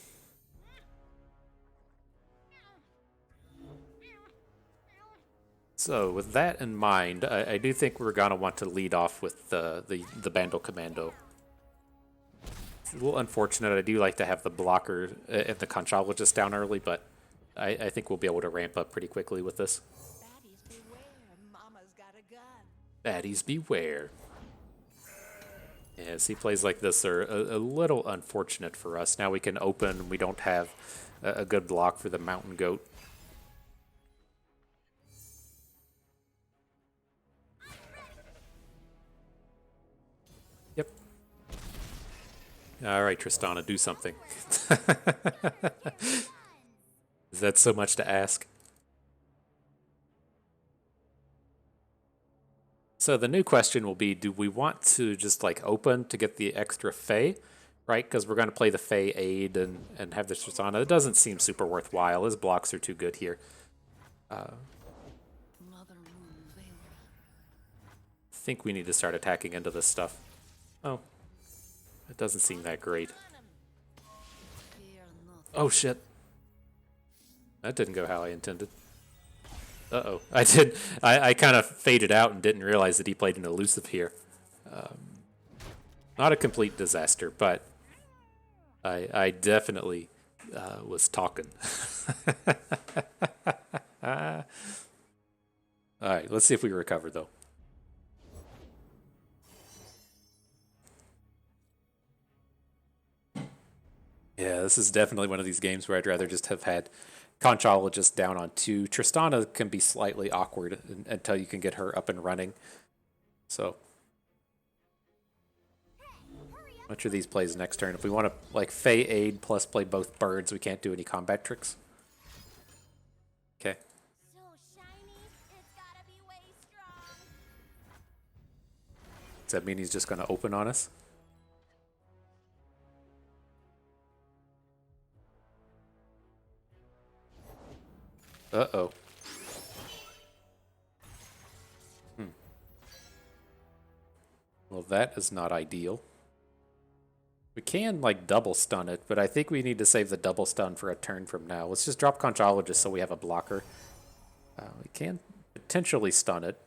So with that in mind, I do think we're going to want to lead off with the Bandle Commando. It's a little unfortunate. I do like to have the blocker and the Conchologist down early, but I think we'll be able to ramp up pretty quickly with this. Baddies beware, Mama's got a gun. Baddies beware. Yes, he plays like this are a little unfortunate for us. Now we can open. We don't have a good block for the Mountain Goat. Yep. All right, Tristana, do something. Is that so much to ask? So the new question will be, do we want to just like open to get the extra Fae, right? Because we're going to play the Fae aid and have the Tristana. It doesn't seem super worthwhile. His blocks are too good here. I think we need to start attacking into this stuff. Oh, it doesn't seem that great. Oh shit. That didn't go how I intended. Uh-oh. I kind of faded out and didn't realize that he played an elusive here. Not a complete disaster, but I definitely was talking. All right, let's see if we recover, though. Yeah, this is definitely one of these games where I'd rather just have had Conchologist down on 2. Tristana can be slightly awkward until you can get her up and running. So, which of these plays next turn? If we want to like Fey Aid plus play both birds, we can't do any combat tricks. Okay. So shiny, it's gotta be way strong. Does that mean he's just going to open on us? Uh-oh. Well, that is not ideal. We can, like, double stun it, but I think we need to save the double stun for a turn from now. Let's just drop Conchologist so we have a blocker. We can potentially stun it.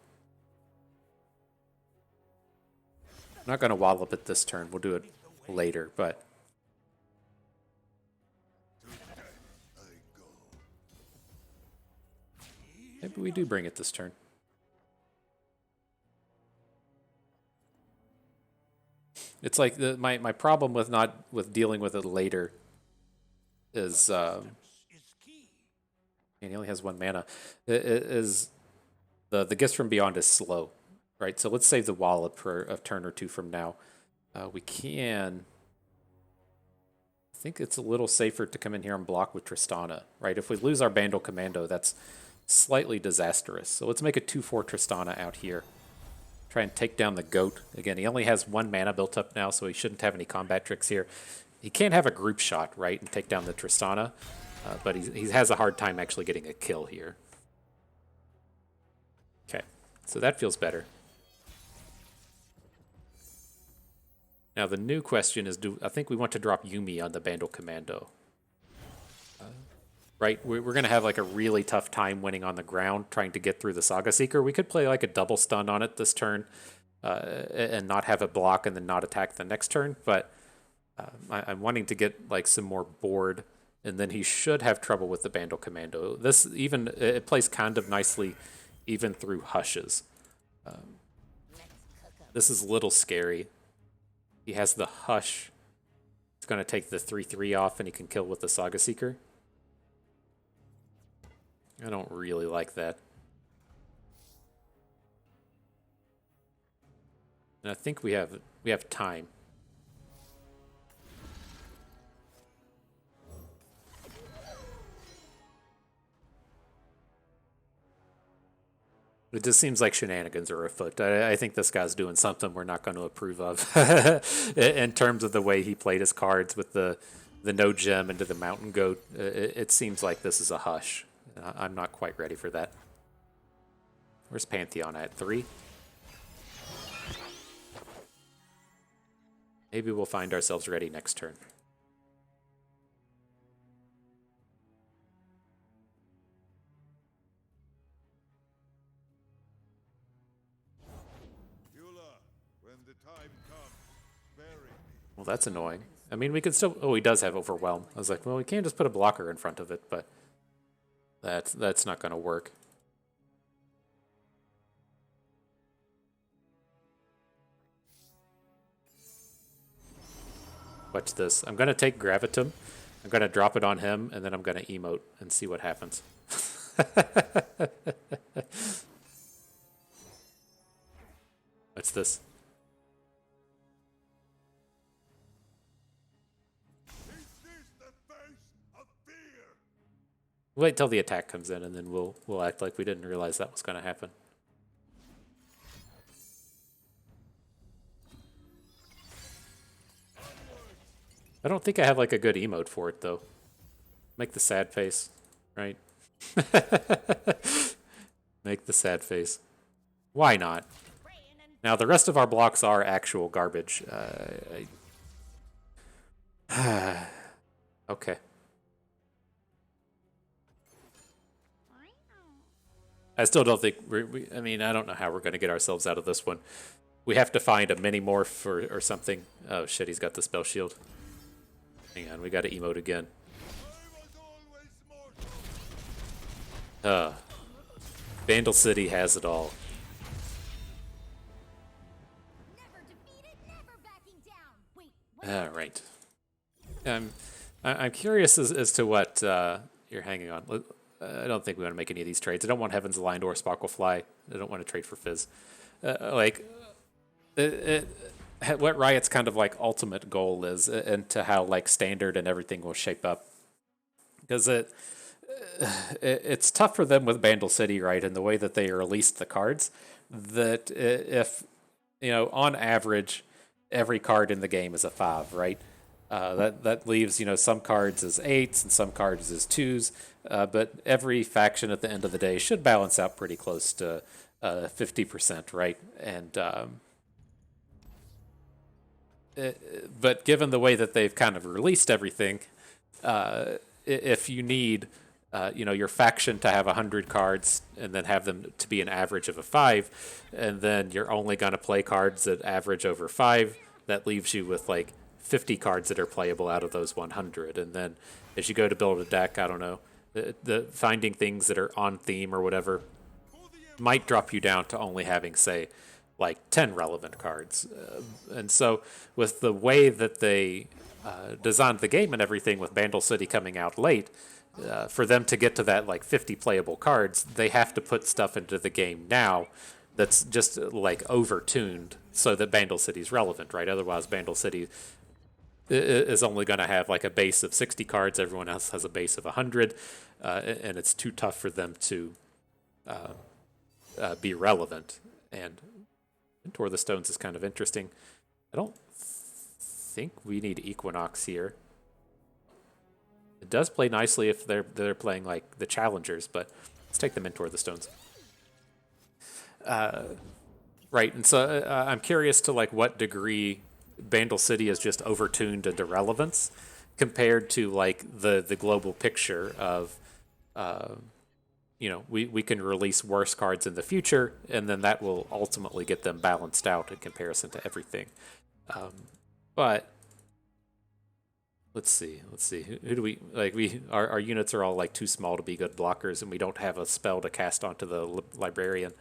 I'm not going to wallop it this turn. We'll do it later, but... maybe we do bring it this turn. It's like my problem with dealing with it later is and he only has 1 mana. Is the Gifts from Beyond is slow, right? So let's save the wallop for a turn or 2 from now. We can. I think it's a little safer to come in here and block with Tristana, right? If we lose our Bandle Commando, that's slightly disastrous. So let's make a 2/4 Tristana out here. Try and take down the goat. Again, he only has 1 mana built up now, so he shouldn't have any combat tricks here. He can't have a group shot, right, and take down the Tristana, but he has a hard time actually getting a kill here. Okay, so that feels better. Now the new question is, I think we want to drop Yuumi on the Bandle Commando. Right, we're going to have like a really tough time winning on the ground, trying to get through the Saga Seeker. We could play like a double stun on it this turn and not have it block and then not attack the next turn. But I'm wanting to get like some more board, and then he should have trouble with the Bandle Commando. This even, it plays kind of nicely even through hushes. This is a little scary. He has the hush. It's going to take the 3/3 off, and he can kill with the Saga Seeker. I don't really like that. And I think we have time. It just seems like shenanigans are afoot. I think this guy's doing something we're not going to approve of in terms of the way he played his cards with the no gem into the mountain goat. It seems like this is a hush. I'm not quite ready for that. Where's Pantheon at? 3? Maybe we'll find ourselves ready next turn. When the time comes, bury me. Well, that's annoying. I mean, we could still... oh, he does have Overwhelm. I was like, well, we can't just put a blocker in front of it, but... That's not going to work. Watch this. I'm going to take Gravitum. I'm going to drop it on him, and then I'm going to emote and see what happens. What's this? Is this the face of fear? Wait till the attack comes in, and then we'll act like we didn't realize that was going to happen. I don't think I have like a good emote for it though. Make the sad face, right? Make the sad face. Why not? Now the rest of our blocks are actual garbage. Okay. I still don't think I mean, I don't know how we're going to get ourselves out of this one. We have to find a mini morph or something. Oh shit, he's got the spell shield. Hang on, we got to emote again. Vandal City has it all. Never defeated, never backing down. Wait, what? All right. I'm curious as to what you're hanging on. I don't think we want to make any of these trades. I don't want Heaven's Aligned or Sparklefly. I don't want to trade for Fizz. Like, what Riot's kind of like ultimate goal is, and to how like standard and everything will shape up. Because it's tough for them with Bandle City, right? And the way that they released the cards, that if, on average, every card in the game is a 5, right? That leaves, some cards as 8s and some cards as 2s, but every faction at the end of the day should balance out pretty close to 50%, right? And but given the way that they've kind of released everything, if you need, your faction to have 100 cards and then have them to be an average of a 5, and then you're only going to play cards that average over 5, that leaves you with like 50 cards that are playable out of those 100. And then as you go to build a deck, I don't know, the finding things that are on theme or whatever might drop you down to only having, say, like 10 relevant cards. And so with the way that they designed the game and everything, with Bandle City coming out late, for them to get to that like 50 playable cards, they have to put stuff into the game now that's just like over-tuned so that Bandle City is relevant, right? Otherwise, Bandle City is only going to have like a base of 60 cards. Everyone else has a base of 100, and it's too tough for them to be relevant. And Mentor the Stones is kind of interesting. I don't think we need Equinox here. It does play nicely if they're playing like the challengers, but let's take the Mentor the Stones. Right, and so I'm curious to like what degree Bandle City is just overtuned into relevance compared to like the global picture of, we can release worse cards in the future, and then that will ultimately get them balanced out in comparison to everything. But let's see. Who do we like? Our units are all like too small to be good blockers, and we don't have a spell to cast onto the librarian.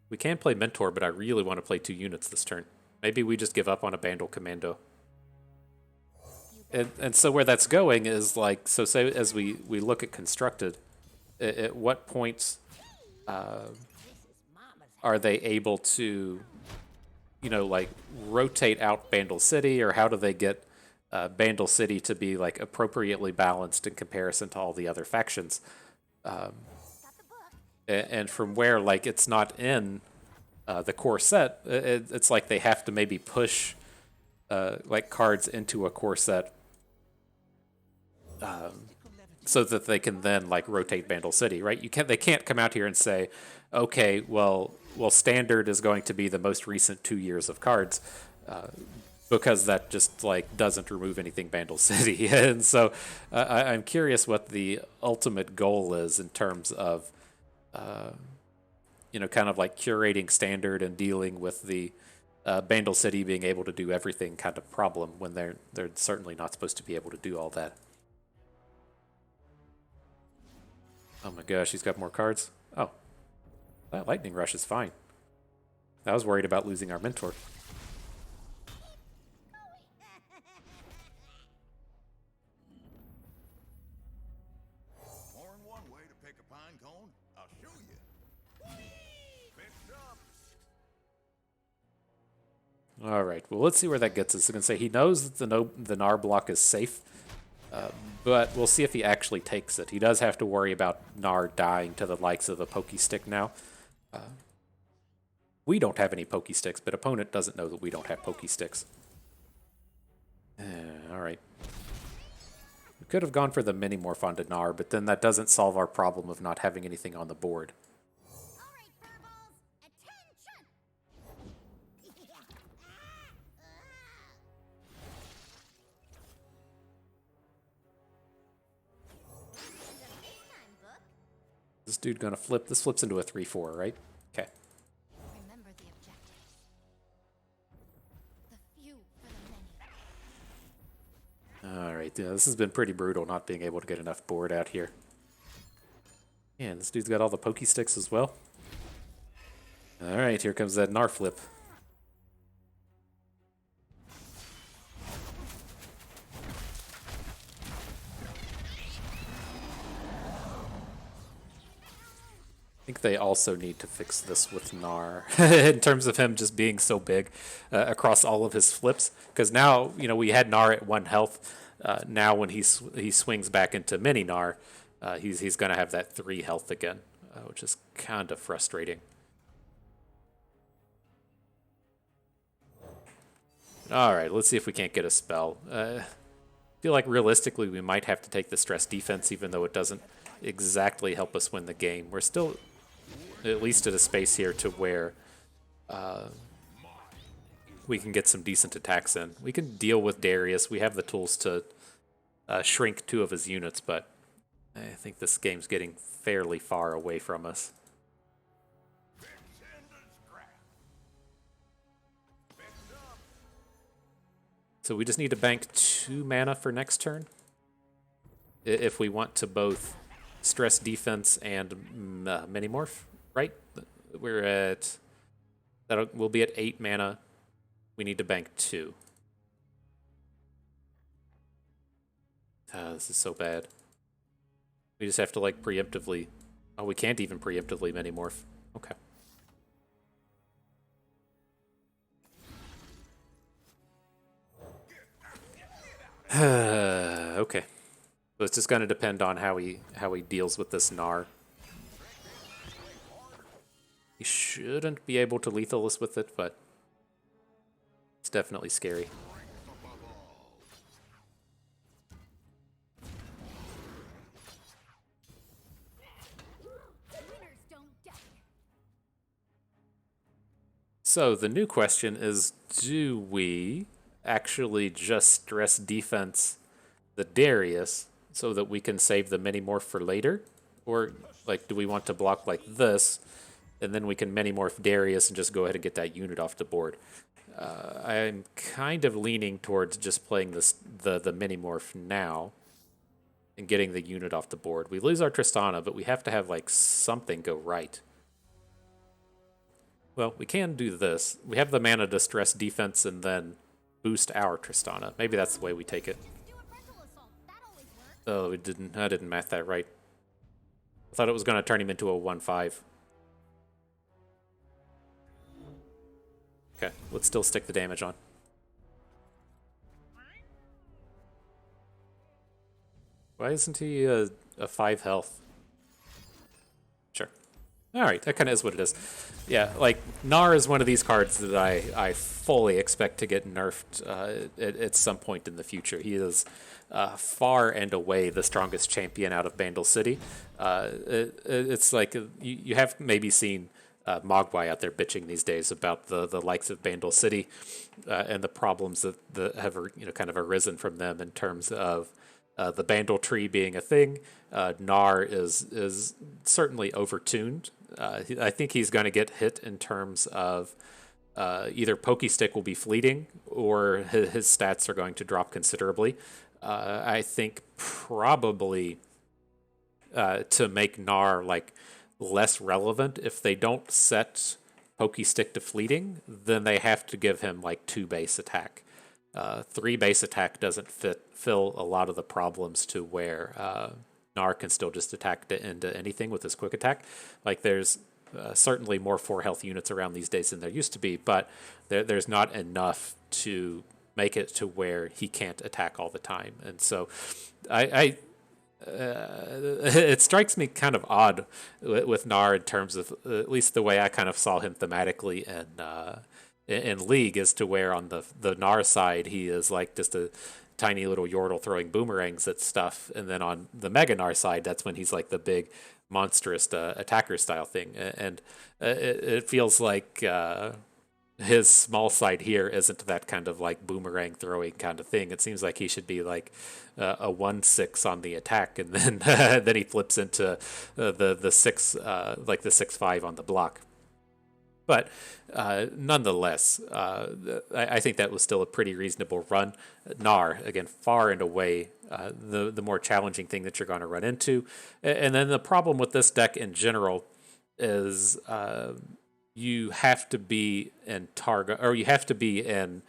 We can play Mentor, but I really want to play 2 units this turn. Maybe we just give up on a Bandle Commando. And so where that's going is like, so say as we look at constructed, at what points are they able to, like rotate out Bandle City, or how do they get Bandle City to be like appropriately balanced in comparison to all the other factions? And from where like it's not in the core set, it's like they have to maybe push like cards into a core set so that they can then like rotate Bandle City, right? They can't come out here and say, okay, well standard is going to be the most recent 2 years of cards, because that just like doesn't remove anything Bandle City. And so I'm curious what the ultimate goal is in terms of kind of like curating standard and dealing with the Bandle City being able to do everything kind of problem, when they're certainly not supposed to be able to do all that. Oh my gosh, he's got more cards. Oh, that Lightning Rush is fine. I was worried about losing our Mentor. More than one way to pick a pine cone. I'll show you. Picked up. All right, well, let's see where that gets us. I'm going to say he knows that the Gnar block is safe, but we'll see if he actually takes it. He does have to worry about Gnar dying to the likes of a Pokestick now. We don't have any Pokesticks, but opponent doesn't know that we don't have Pokesticks. All right. We could have gone for the Mini-Morph onto Gnar, but then that doesn't solve our problem of not having anything on the board. All right, furballs, attention! This dude gonna flip. This flips into a 3/4, right? Okay. Remember the objectives. The few for the many. All right. Yeah, this has been pretty brutal, not being able to get enough board out here. Man, this dude's got all the Pokesticks as well. All right, here comes that Gnar flip. think they also need to fix this with Gnar in terms of him just being so big across all of his flips. Because now, we had Gnar at 1 health. Now when he swings back into mini Gnar, he's going to have that 3 health again, which is kind of frustrating. All right, let's see if we can't get a spell. I feel like realistically we might have to take the stress defense, even though it doesn't exactly help us win the game. We're still at least at a space here to where we can get some decent attacks in. We can deal with Darius. We have the tools to shrink 2 of his units, but I think this game's getting fairly far away from us. So we just need to bank 2 mana for next turn if we want to both stress defense and Minimorph, right? We're at... we'll be at 8 mana. We need to bank 2. This is so bad. We just have to, like, preemptively... Oh, we can't even preemptively Minimorph. Okay. Okay. So it's just going to depend on how he deals with this Gnar. He shouldn't be able to lethal us with it, but it's definitely scary. Winners don't die. So the new question is, do we actually just stress defense the Darius so that we can save the Minimorph for later? Or, like, do we want to block like this, and then we can Minimorph Darius and just go ahead and get that unit off the board? I'm kind of leaning towards just playing the Minimorph now and getting the unit off the board. We lose our Tristana, but we have to have, like, something go right. Well, we can do this. We have the mana to stress defense and then boost our Tristana. Maybe that's the way we take it. Do a frontal assault. That always works. Oh, I didn't math that right. I thought it was going to turn him into a 1/5. Okay, let's still stick the damage on. Why isn't he a 5 health? Sure. Alright, that kind of is what it is. Yeah, like, Gnar is one of these cards that I fully expect to get nerfed at some point in the future. He is far and away the strongest champion out of Bandle City. It's like, you have maybe seen Mogwai out there bitching these days about the likes of Bandle City and the problems that have kind of arisen from them in terms of the Bandle tree being a thing. Gnar is certainly overtuned. I think he's going to get hit in terms of either Pokestick will be fleeting or his stats are going to drop considerably. I think probably to make Gnar, like, less relevant, if they don't set Pokestick to fleeting, then they have to give him, like, 2 base attack. 3 base attack doesn't fill a lot of the problems to where Gnar can still just attack into anything with his quick attack. Like, there's certainly more 4 health units around these days than there used to be, but there's not enough to make it to where he can't attack all the time. And so it strikes me kind of odd with Gnar in terms of at least the way I kind of saw him thematically in League, as to where on the Gnar side he is like just a tiny little Yordle throwing boomerangs at stuff, and then on the Mega Gnar side, that's when he's like the big monstrous attacker style thing. And it feels like his small side here isn't that kind of like boomerang throwing kind of thing. It seems like he should be like a 1/6 on the attack, and then then he flips into the 6 like the 6/5 on the block. But nonetheless, I think that was still a pretty reasonable run. Gnar, again, far and away the more challenging thing that you're going to run into. And then the problem with this deck in general is you have to be in Targa, or you have to be in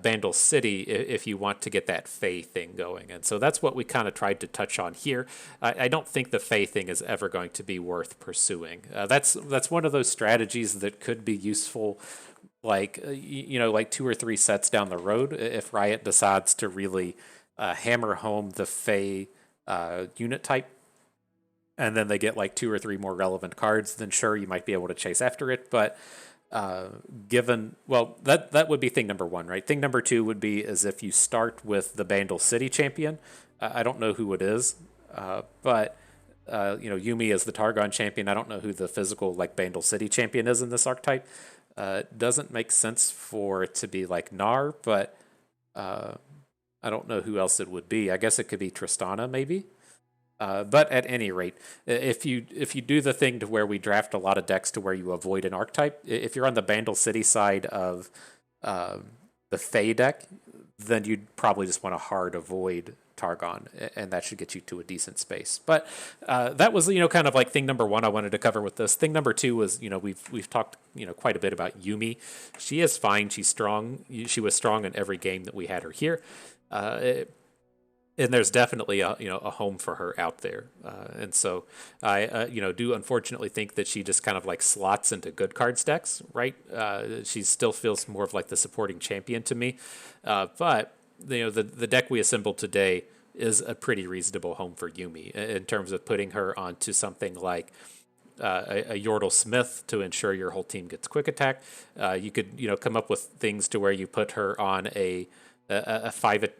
Bandle City if you want to get that Fey thing going. And so that's what we kind of tried to touch on here. I don't think the Fey thing is ever going to be worth pursuing. That's one of those strategies that could be useful, like like 2 or 3 sets down the road if Riot decides to really hammer home the Fey unit type, and then they get like 2 or 3 more relevant cards, then sure, you might be able to chase after it. But that would be thing number 1, right? Thing number 2 would be as if you start with the Bandle City champion. I don't know who it is, but Yuumi is the Targon champion. I don't know who the physical like Bandle City champion is in this archetype. Doesn't make sense for it to be like Gnar, but I don't know who else it would be. I guess it could be Tristana, maybe. But at any rate, if you do the thing to where we draft a lot of decks to where you avoid an archetype, if you're on the Bandle City side of the Fey deck, then you'd probably just want to hard avoid Targon, and that should get you to a decent space. But that was kind of like thing number 1 I wanted to cover with this. Thing number 2 was we've talked quite a bit about Yuumi. She is fine. She's strong. She was strong in every game that we had her here. And there's definitely a home for her out there, and so I do unfortunately think that she just kind of like slots into good card stacks, right? She still feels more of like the supporting champion to me, but the deck we assembled today is a pretty reasonable home for Yuumi in terms of putting her onto something like a Yordle Smith to ensure your whole team gets quick attack. You could come up with things to where you put her on a 5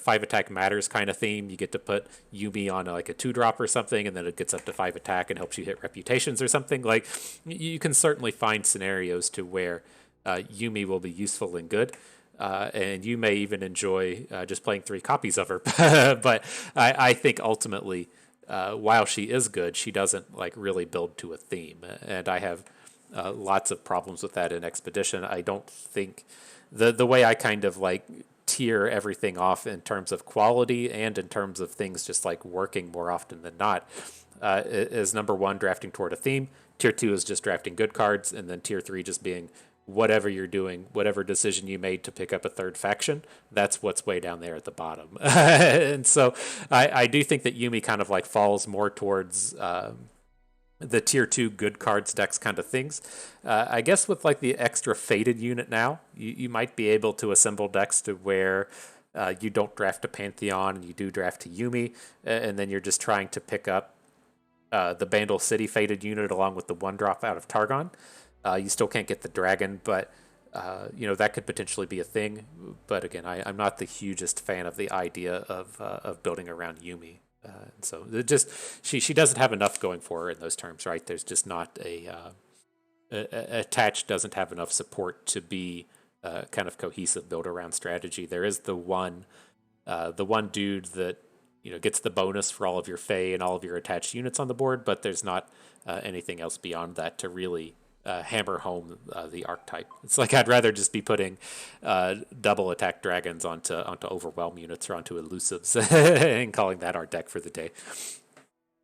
attack matters kind of theme. You get to put Yuumi on like a 2-drop or something, and then it gets up to 5 attack and helps you hit reputations or something. Like you can certainly find scenarios to where Yuumi will be useful and good. And you may even enjoy just playing 3 copies of her. But I think ultimately, while she is good, she doesn't like really build to a theme. And I have lots of problems with that in Expedition. I don't think the way I kind of like tier everything off in terms of quality and in terms of things just like working more often than not is number 1, drafting toward a theme. Tier 2 is just drafting good cards, and then tier 3 just being whatever you're doing, whatever decision you made to pick up a 3rd faction, that's what's way down there at the bottom. And so I do think that Yuumi kind of like falls more towards the tier 2 good cards decks kind of things. I guess with like the extra faded unit now, you might be able to assemble decks to where you don't draft a Pantheon and you do draft a Yuumi, and then you're just trying to pick up the Bandle City faded unit along with the 1-drop out of Targon. You still can't get the dragon, but that could potentially be a thing. But again, I'm not the hugest fan of the idea of building around Yuumi. And so it just she doesn't have enough going for her in those terms, right? There's just not attached doesn't have enough support to be kind of cohesive build around strategy. There is the one dude that gets the bonus for all of your Fey and all of your attached units on the board, but there's not anything else beyond that to really hammer home the archetype. It's like I'd rather just be putting double attack dragons onto overwhelm units or onto elusives and calling that our deck for the day.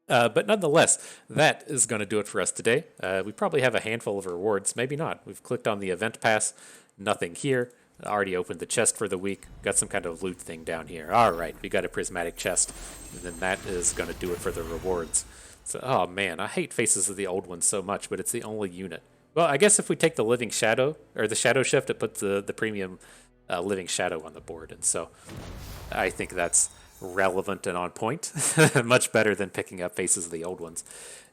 But nonetheless, that is going to do it for us today. We probably have a handful of rewards, maybe not. We've clicked on the event pass, nothing here. Already opened the chest for the week. Got some kind of loot thing down here. All right, we got a prismatic chest, and then that is going to do it for the rewards. So, oh man, I hate Faces of the Old Ones so much, but it's the only unit. Well, I guess if we take the Living Shadow, or the Shadow Shift, it puts the premium Living Shadow on the board. And so I think that's relevant and on point. Much better than picking up Faces of the Old Ones.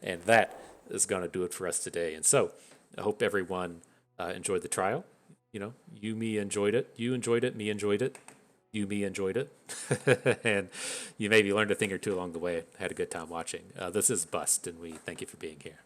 And that is going to do it for us today. And so I hope everyone enjoyed the trial. Yuumi enjoyed it. You enjoyed it. Me enjoyed it. Yuumi enjoyed it. And you maybe learned a thing or two along the way. Had a good time watching. This is Bust, and we thank you for being here.